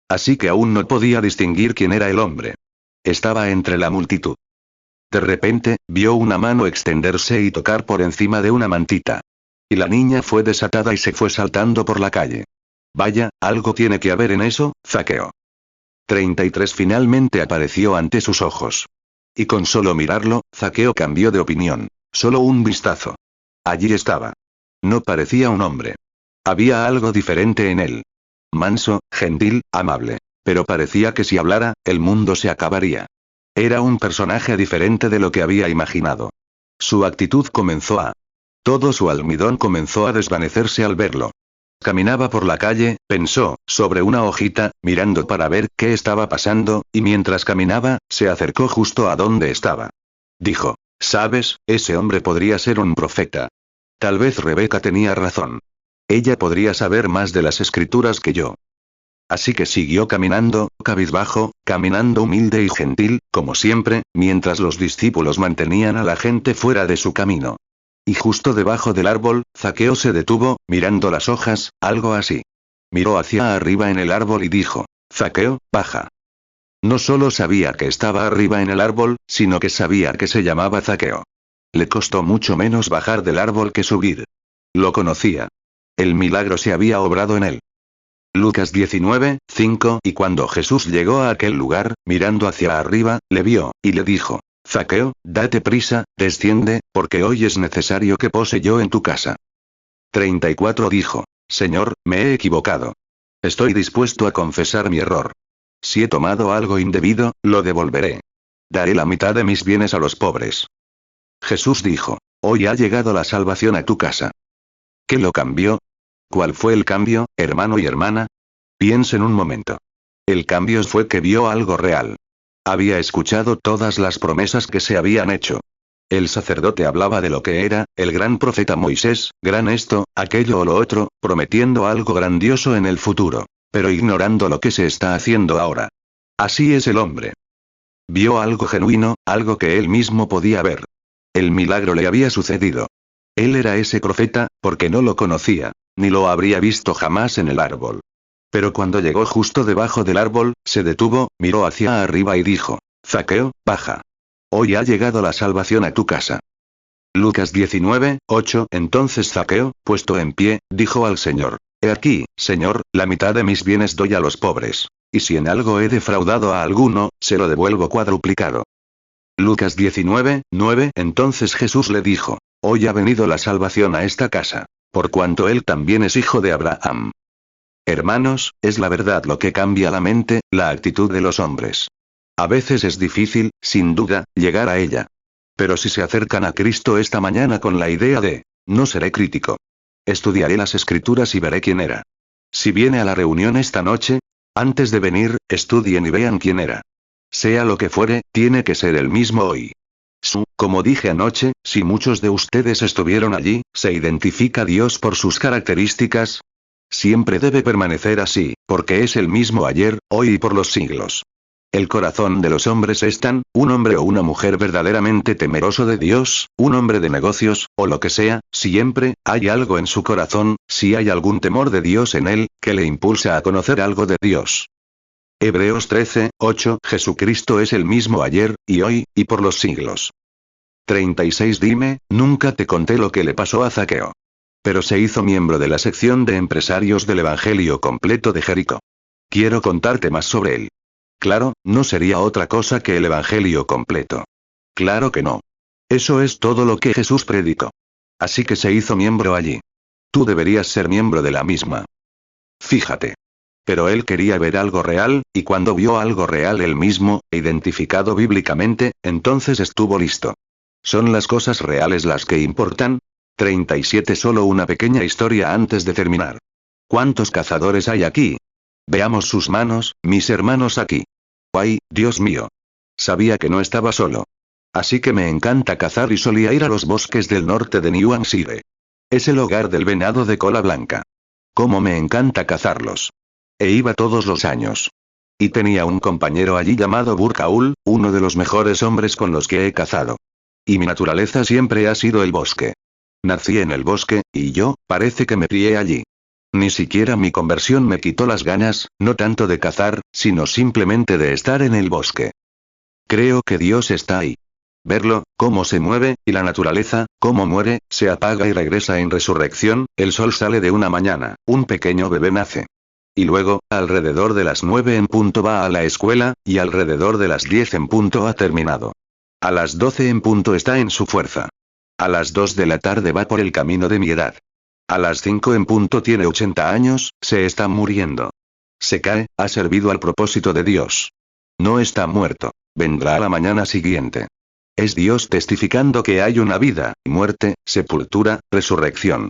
A: Así que aún no podía distinguir quién era el hombre. Estaba entre la multitud. De repente, vio una mano extenderse y tocar por encima de una mantita. Y la niña fue desatada y se fue saltando por la calle. Vaya, algo tiene que haber en eso, Zaqueo. 33. Finalmente apareció ante sus ojos. Y con solo mirarlo, Zaqueo cambió de opinión. Solo un vistazo. Allí estaba. No parecía un hombre. Había algo diferente en él. Manso, gentil, amable. Pero parecía que si hablara, el mundo se acabaría. Era un personaje diferente de lo que había imaginado. Su actitud comenzó a... Todo su almidón comenzó a desvanecerse al verlo. Caminaba por la calle, pensó, sobre una hojita, mirando para ver qué estaba pasando, y mientras caminaba, se acercó justo a donde estaba. Dijo: ¿sabes, ese hombre podría ser un profeta? Tal vez Rebeca tenía razón. Ella podría saber más de las escrituras que yo. Así que siguió caminando, cabizbajo, caminando humilde y gentil, como siempre, mientras los discípulos mantenían a la gente fuera de su camino. Y justo debajo del árbol, Zaqueo se detuvo, mirando las hojas, algo así. Miró hacia arriba en el árbol y dijo: Zaqueo, baja. No solo sabía que estaba arriba en el árbol, sino que sabía que se llamaba Zaqueo. Le costó mucho menos bajar del árbol que subir. Lo conocía. El milagro se había obrado en él. Lucas 19:5. Y cuando Jesús llegó a aquel lugar, mirando hacia arriba, le vio, y le dijo: Zaqueo, date prisa, desciende, porque hoy es necesario que pose yo en tu casa. 34. Dijo: Señor, me he equivocado. Estoy dispuesto a confesar mi error. Si he tomado algo indebido, lo devolveré. Daré la mitad de mis bienes a los pobres. Jesús dijo: hoy ha llegado la salvación a tu casa. ¿Qué lo cambió? ¿Cuál fue el cambio, hermano y hermana? Piensen un momento. El cambio fue que vio algo real. Había escuchado todas las promesas que se habían hecho. El sacerdote hablaba de lo que era, el gran profeta Moisés, gran esto, aquello o lo otro, prometiendo algo grandioso en el futuro, pero ignorando lo que se está haciendo ahora. Así es el hombre. Vio algo genuino, algo que él mismo podía ver. El milagro le había sucedido. Él era ese profeta, porque no lo conocía, ni lo habría visto jamás en el árbol. Pero cuando llegó justo debajo del árbol, se detuvo, miró hacia arriba y dijo: Zaqueo, baja. Hoy ha llegado la salvación a tu casa. Lucas 19:8. Entonces Zaqueo, puesto en pie, dijo al Señor: He aquí, Señor, la mitad de mis bienes doy a los pobres. Y si en algo he defraudado a alguno, se lo devuelvo cuadruplicado. Lucas 19:9. Entonces Jesús le dijo: Hoy ha venido la salvación a esta casa, por cuanto él también es hijo de Abraham. Hermanos, es la verdad lo que cambia la mente, la actitud de los hombres. A veces es difícil, sin duda, llegar a ella. Pero si se acercan a Cristo esta mañana con la idea de, no seré crítico. Estudiaré las Escrituras y veré quién era. Si viene a la reunión esta noche, antes de venir, estudien y vean quién era. Sea lo que fuere, tiene que ser el mismo hoy. Como dije anoche, si muchos de ustedes estuvieron allí, ¿se identifica Dios por sus características? Siempre debe permanecer así, porque es el mismo ayer, hoy y por los siglos. El corazón de los hombres es tan, un hombre o una mujer verdaderamente temeroso de Dios, un hombre de negocios, o lo que sea, siempre, hay algo en su corazón, si hay algún temor de Dios en él, que le impulsa a conocer algo de Dios. Hebreos 13:8. Jesucristo es el mismo ayer, y hoy, y por los siglos. 36. Dime, nunca te conté lo que le pasó a Zaqueo. Pero se hizo miembro de la sección de empresarios del Evangelio completo de Jericó. Quiero contarte más sobre él. Claro, no sería otra cosa que el Evangelio completo. Claro que no. Eso es todo lo que Jesús predicó. Así que se hizo miembro allí. Tú deberías ser miembro de la misma. Fíjate. Pero él quería ver algo real, y cuando vio algo real él mismo, identificado bíblicamente, entonces estuvo listo. ¿Son las cosas reales las que importan? 37. Solo una pequeña historia antes de terminar. ¿Cuántos cazadores hay aquí? Veamos sus manos, mis hermanos aquí. ¡Ay, Dios mío! Sabía que no estaba solo. Así que me encanta cazar y solía ir a los bosques del norte de New Hampshire. Es el hogar del venado de cola blanca. ¡Cómo me encanta cazarlos! E iba todos los años. Y tenía un compañero allí llamado Burkaul, uno de los mejores hombres con los que he cazado. Y mi naturaleza siempre ha sido el bosque. Nací en el bosque, y yo, parece que me crié allí. Ni siquiera mi conversión me quitó las ganas, no tanto de cazar, sino simplemente de estar en el bosque. Creo que Dios está ahí. Verlo, cómo se mueve, y la naturaleza, cómo muere, se apaga y regresa en resurrección, el sol sale de una mañana, un pequeño bebé nace. Y luego, alrededor de las 9 en punto va a la escuela, y alrededor de las 10 en punto ha terminado. A las 12 en punto está en su fuerza. A las 2 de la tarde va por el camino de mi edad. A las 5 en punto tiene 80 años, se está muriendo. Se cae, ha servido al propósito de Dios. No está muerto. Vendrá a la mañana siguiente. Es Dios testificando que hay una vida, muerte, sepultura, resurrección.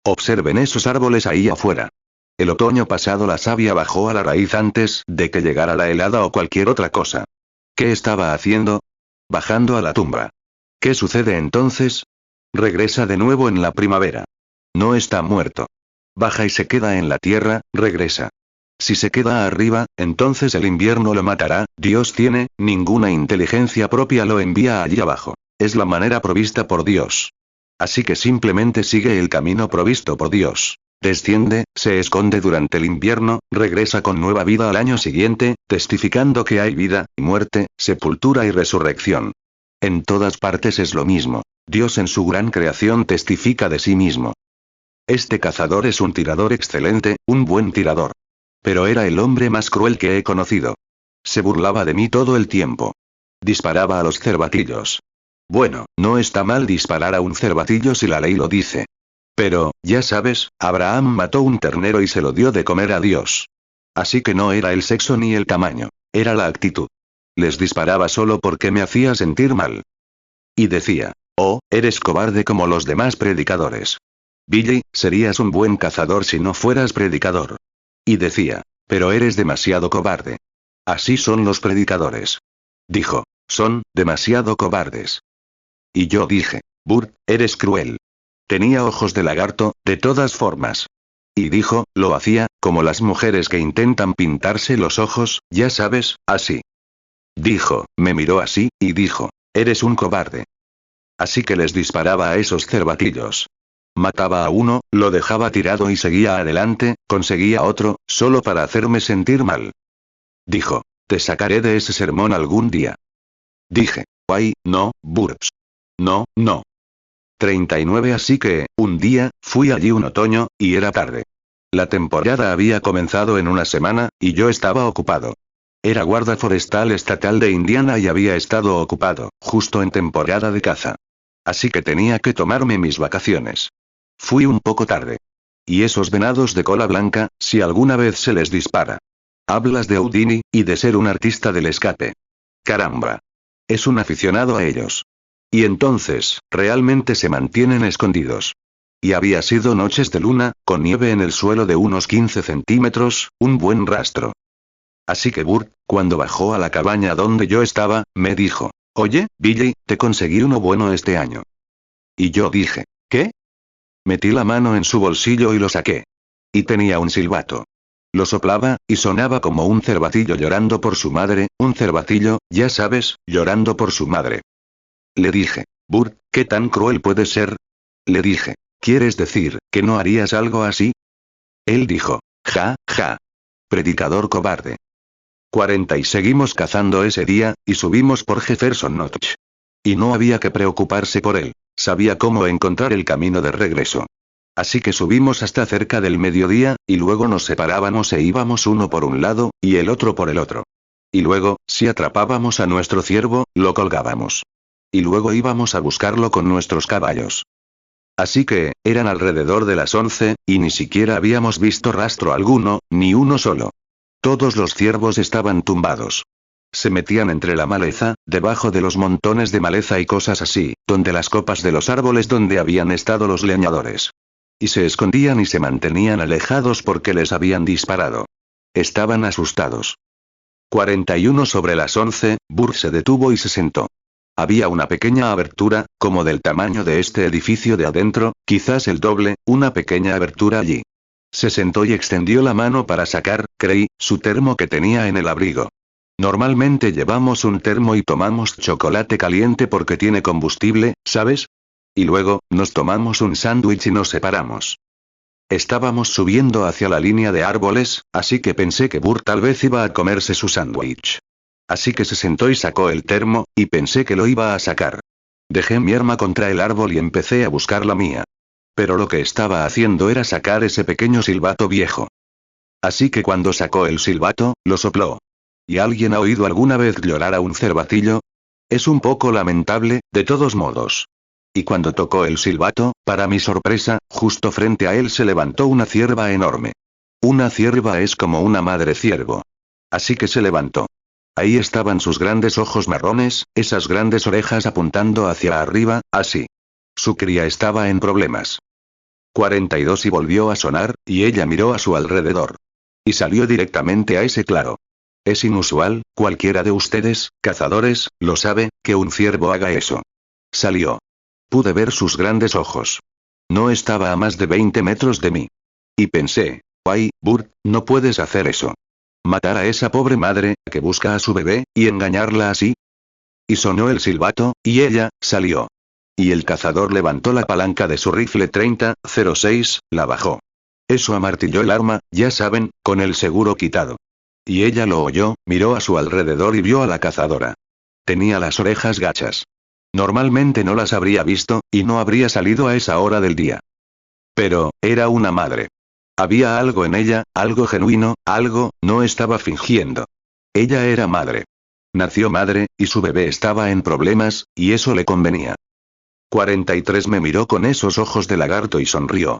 A: Observen esos árboles ahí afuera. El otoño pasado la savia bajó a la raíz antes de que llegara la helada o cualquier otra cosa. ¿Qué estaba haciendo? Bajando a la tumba. ¿Qué sucede entonces? Regresa de nuevo en la primavera. No está muerto. Baja y se queda en la tierra, regresa. Si se queda arriba, entonces el invierno lo matará, Dios tiene, ninguna inteligencia propia lo envía allí abajo. Es la manera provista por Dios. Así que simplemente sigue el camino provisto por Dios. Desciende, se esconde durante el invierno, regresa con nueva vida al año siguiente, testificando que hay vida, muerte, sepultura y resurrección. En todas partes es lo mismo. Dios en su gran creación testifica de sí mismo. Este cazador es un tirador excelente, un buen tirador. Pero era el hombre más cruel que he conocido. Se burlaba de mí todo el tiempo. Disparaba a los cervatillos. Bueno, no está mal disparar a un cervatillo si la ley lo dice. Pero, ya sabes, Abraham mató un ternero y se lo dio de comer a Dios. Así que no era el sexo ni el tamaño, era la actitud. Les disparaba solo porque me hacía sentir mal. Y decía, oh, eres cobarde como los demás predicadores. Billy, serías un buen cazador si no fueras predicador. Y decía, pero eres demasiado cobarde. Así son los predicadores. Dijo, son, demasiado cobardes. Y yo dije, Burt, eres cruel. Tenía ojos de lagarto, de todas formas. Y dijo, lo hacía, como las mujeres que intentan pintarse los ojos, ya sabes, así. Dijo, me miró así, y dijo, eres un cobarde. Así que les disparaba a esos cervatillos. Mataba a uno, lo dejaba tirado y seguía adelante, conseguía otro, solo para hacerme sentir mal. Dijo, te sacaré de ese sermón algún día. Dije, ay, no, Burps. No, no. 39 Así que, un día, fui allí un otoño, y era tarde. La temporada había comenzado en una semana, y yo estaba ocupado. Era guarda forestal estatal de Indiana y había estado ocupado, justo en temporada de caza. Así que tenía que tomarme mis vacaciones. Fui un poco tarde. Y esos venados de cola blanca, si alguna vez se les dispara. Hablas de Houdini, y de ser un artista del escape. Caramba. Es un aficionado a ellos. Y entonces, realmente se mantienen escondidos. Y había sido noches de luna, con nieve en el suelo de unos 15 centímetros, un buen rastro. Así que Burt, cuando bajó a la cabaña donde yo estaba, me dijo, oye, Billy, te conseguí uno bueno este año. Y yo dije, ¿qué? Metí la mano en su bolsillo y lo saqué. Y tenía un silbato. Lo soplaba, y sonaba como un cervatillo llorando por su madre, un cervatillo, ya sabes, llorando por su madre. Le dije, Burt, ¿qué tan cruel puede ser? Le dije, ¿quieres decir, que no harías algo así? Él dijo, ja, ja. Predicador cobarde. 40 Y seguimos cazando ese día, y subimos por Jefferson Notch. Y no había que preocuparse por él, sabía cómo encontrar el camino de regreso. Así que subimos hasta cerca del mediodía, y luego nos separábamos e íbamos uno por un lado, y el otro por el otro. Y luego, si atrapábamos a nuestro ciervo, lo colgábamos. Y luego íbamos a buscarlo con nuestros caballos. Así que, eran alrededor de las 11, y ni siquiera habíamos visto rastro alguno, ni uno solo. Todos los ciervos estaban tumbados. Se metían entre la maleza, debajo de los montones de maleza y cosas así, donde las copas de los árboles donde habían estado los leñadores. Y se escondían y se mantenían alejados porque les habían disparado. Estaban asustados. 41 sobre las 11, Burt se detuvo y se sentó. Había una pequeña abertura, como del tamaño de este edificio de adentro, quizás el doble, una pequeña abertura allí. Se sentó y extendió la mano para sacar, creí, su termo que tenía en el abrigo. Normalmente llevamos un termo y tomamos chocolate caliente porque tiene combustible, ¿sabes? Y luego, nos tomamos un sándwich y nos separamos. Estábamos subiendo hacia la línea de árboles, así que pensé que Burt tal vez iba a comerse su sándwich. Así que se sentó y sacó el termo, y pensé que lo iba a sacar. Dejé mi arma contra el árbol y empecé a buscar la mía. Pero lo que estaba haciendo era sacar ese pequeño silbato viejo. Así que cuando sacó el silbato, lo sopló. ¿Y alguien ha oído alguna vez llorar a un cervatillo? Es un poco lamentable, de todos modos. Y cuando tocó el silbato, para mi sorpresa, justo frente a él se levantó una cierva enorme. Una cierva es como una madre ciervo. Así que se levantó. Ahí estaban sus grandes ojos marrones, esas grandes orejas apuntando hacia arriba, así. Su cría estaba en problemas. 42 Y volvió a sonar, y ella miró a su alrededor. Y salió directamente a ese claro. Es inusual, cualquiera de ustedes, cazadores, lo sabe, que un ciervo haga eso. Salió. Pude ver sus grandes ojos. No estaba a más de 20 metros de mí. Y pensé, ay, Burt, no puedes hacer eso. Matar a esa pobre madre, que busca a su bebé, y engañarla así. Y sonó el silbato, y ella, salió. Y el cazador levantó la palanca de su rifle 30-06, la bajó. Eso amartilló el arma, ya saben, con el seguro quitado. Y ella lo oyó, miró a su alrededor y vio a la cazadora. Tenía las orejas gachas. Normalmente no las habría visto, y no habría salido a esa hora del día. Pero, era una madre. Había algo en ella, algo genuino, algo, no estaba fingiendo. Ella era madre. Nació madre, y su bebé estaba en problemas, y eso le convenía. 43 Me miró con esos ojos de lagarto y sonrió.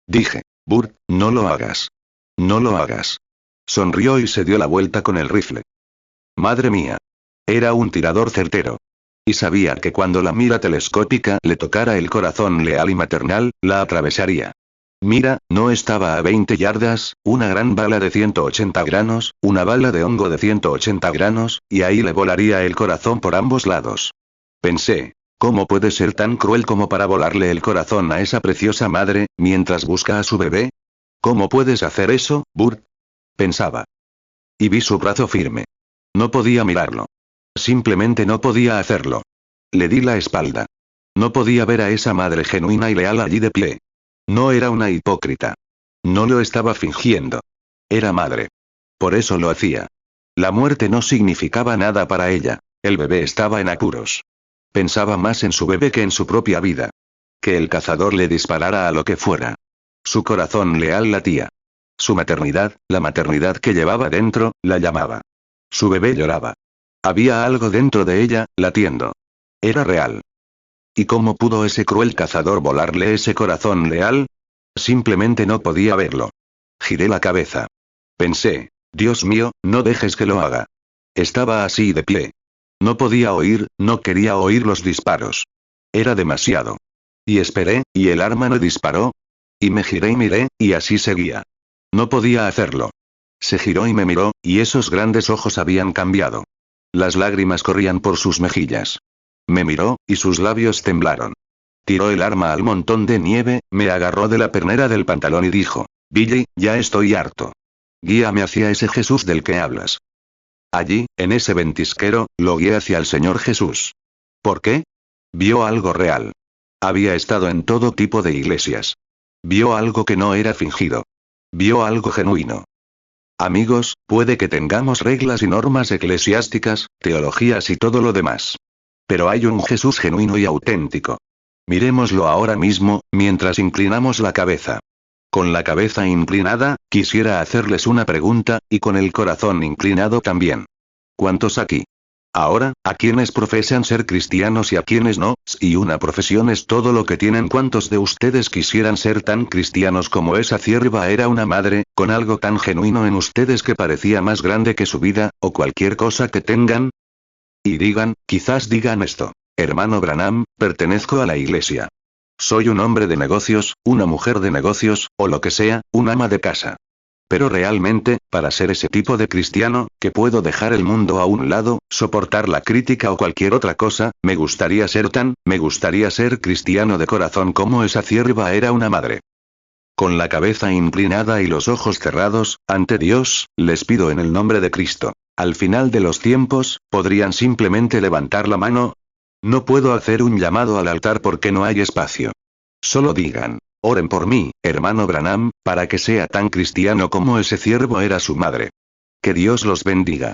A: Dije, Burt, no lo hagas. No lo hagas. Sonrió y se dio la vuelta con el rifle. Madre mía. Era un tirador certero. Y sabía que cuando la mira telescópica le tocara el corazón leal y maternal, la atravesaría. Mira, no estaba a 20 yardas, una gran bala de 180 granos, una bala de hongo de 180 granos, y ahí le volaría el corazón por ambos lados. Pensé, ¿cómo puede ser tan cruel como para volarle el corazón a esa preciosa madre, mientras busca a su bebé? ¿Cómo puedes hacer eso, Burt? Pensaba. Y vi su brazo firme. No podía mirarlo. Simplemente no podía hacerlo. Le di la espalda. No podía ver a esa madre genuina y leal allí de pie. No era una hipócrita. No lo estaba fingiendo. Era madre. Por eso lo hacía. La muerte no significaba nada para ella. El bebé estaba en apuros. Pensaba más en su bebé que en su propia vida. Que el cazador le disparara a lo que fuera. Su corazón leal latía. Su maternidad, la maternidad que llevaba dentro, la llamaba. Su bebé lloraba. Había algo dentro de ella, latiendo. Era real. ¿Y cómo pudo ese cruel cazador volarle ese corazón leal? Simplemente no podía verlo. Giré la cabeza. Pensé, Dios mío, no dejes que lo haga. Estaba así de pie. No podía oír, no quería oír los disparos. Era demasiado. Y esperé, y el arma no disparó. Y me giré y miré, y así seguía. No podía hacerlo. Se giró y me miró, y esos grandes ojos habían cambiado. Las lágrimas corrían por sus mejillas. Me miró, y sus labios temblaron. Tiró el arma al montón de nieve, me agarró de la pernera del pantalón y dijo, Billy, ya estoy harto. Guíame hacia ese Jesús del que hablas. Allí, en ese ventisquero, lo guié hacia el Señor Jesús. ¿Por qué? Vio algo real. Había estado en todo tipo de iglesias. Vio algo que no era fingido. Vio algo genuino. Amigos, puede que tengamos reglas y normas eclesiásticas, teologías y todo lo demás. Pero hay un Jesús genuino y auténtico. Miremoslo ahora mismo, mientras inclinamos la cabeza. Con la cabeza inclinada, quisiera hacerles una pregunta, y con el corazón inclinado también. ¿Cuántos aquí? Ahora, a quienes profesan ser cristianos y a quienes no, y una profesión es todo lo que tienen. ¿Cuántos de ustedes quisieran ser tan cristianos como esa cierva era una madre, con algo tan genuino en ustedes que parecía más grande que su vida, o cualquier cosa que tengan? Y digan, quizás digan esto. Hermano Branham, pertenezco a la iglesia. Soy un hombre de negocios, una mujer de negocios, o lo que sea, un ama de casa. Pero realmente, para ser ese tipo de cristiano, que puedo dejar el mundo a un lado, soportar la crítica o cualquier otra cosa, me gustaría ser cristiano de corazón como esa cierva era una madre. Con la cabeza inclinada y los ojos cerrados, ante Dios, les pido en el nombre de Cristo. Al final de los tiempos, ¿podrían simplemente levantar la mano? No puedo hacer un llamado al altar porque no hay espacio. Solo digan. Oren por mí, hermano Branham, para que sea tan cristiano como ese ciervo era su madre. Que Dios los bendiga.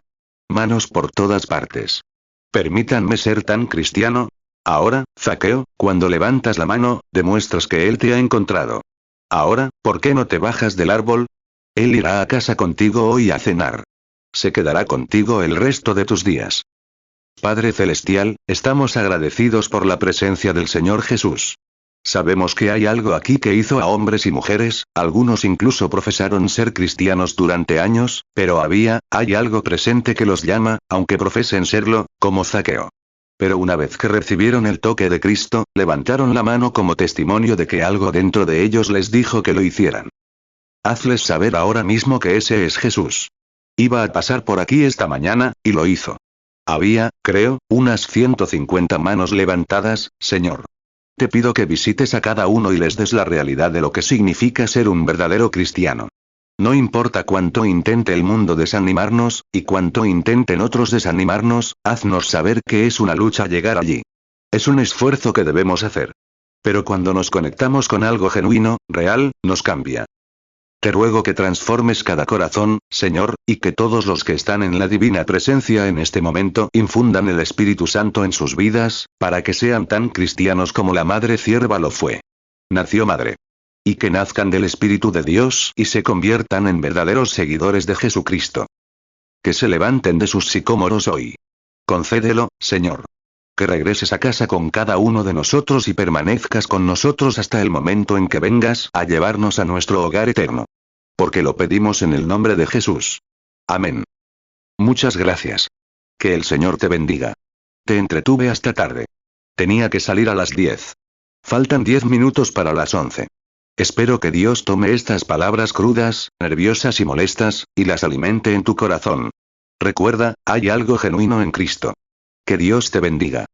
A: Manos por todas partes. Permítanme ser tan cristiano. Ahora, Zaqueo, cuando levantas la mano, demuestras que Él te ha encontrado. Ahora, ¿por qué no te bajas del árbol? Él irá a casa contigo hoy a cenar. Se quedará contigo el resto de tus días. Padre Celestial, estamos agradecidos por la presencia del Señor Jesús. Sabemos que hay algo aquí que hizo a hombres y mujeres, algunos incluso profesaron ser cristianos durante años, pero hay algo presente que los llama, aunque profesen serlo, como Zaqueo. Pero una vez que recibieron el toque de Cristo, levantaron la mano como testimonio de que algo dentro de ellos les dijo que lo hicieran. Hazles saber ahora mismo que ese es Jesús. Iba a pasar por aquí esta mañana, y lo hizo. Había, creo, unas 150 manos levantadas, Señor. Te pido que visites a cada uno y les des la realidad de lo que significa ser un verdadero cristiano. No importa cuánto intente el mundo desanimarnos, y cuánto intenten otros desanimarnos, haznos saber que es una lucha llegar allí. Es un esfuerzo que debemos hacer. Pero cuando nos conectamos con algo genuino, real, nos cambia. Te ruego que transformes cada corazón, Señor, y que todos los que están en la divina presencia en este momento infundan el Espíritu Santo en sus vidas, para que sean tan cristianos como la madre cierva lo fue. Nació madre. Y que nazcan del Espíritu de Dios y se conviertan en verdaderos seguidores de Jesucristo. Que se levanten de sus sicómoros hoy. Concédelo, Señor. Que regreses a casa con cada uno de nosotros y permanezcas con nosotros hasta el momento en que vengas a llevarnos a nuestro hogar eterno. Porque lo pedimos en el nombre de Jesús. Amén. Muchas gracias. Que el Señor te bendiga. Te entretuve hasta tarde. Tenía que salir a las 10. Faltan 10 minutos para las 11. Espero que Dios tome estas palabras crudas, nerviosas y molestas, y las alimente en tu corazón. Recuerda, hay algo genuino en Cristo. Que Dios te bendiga.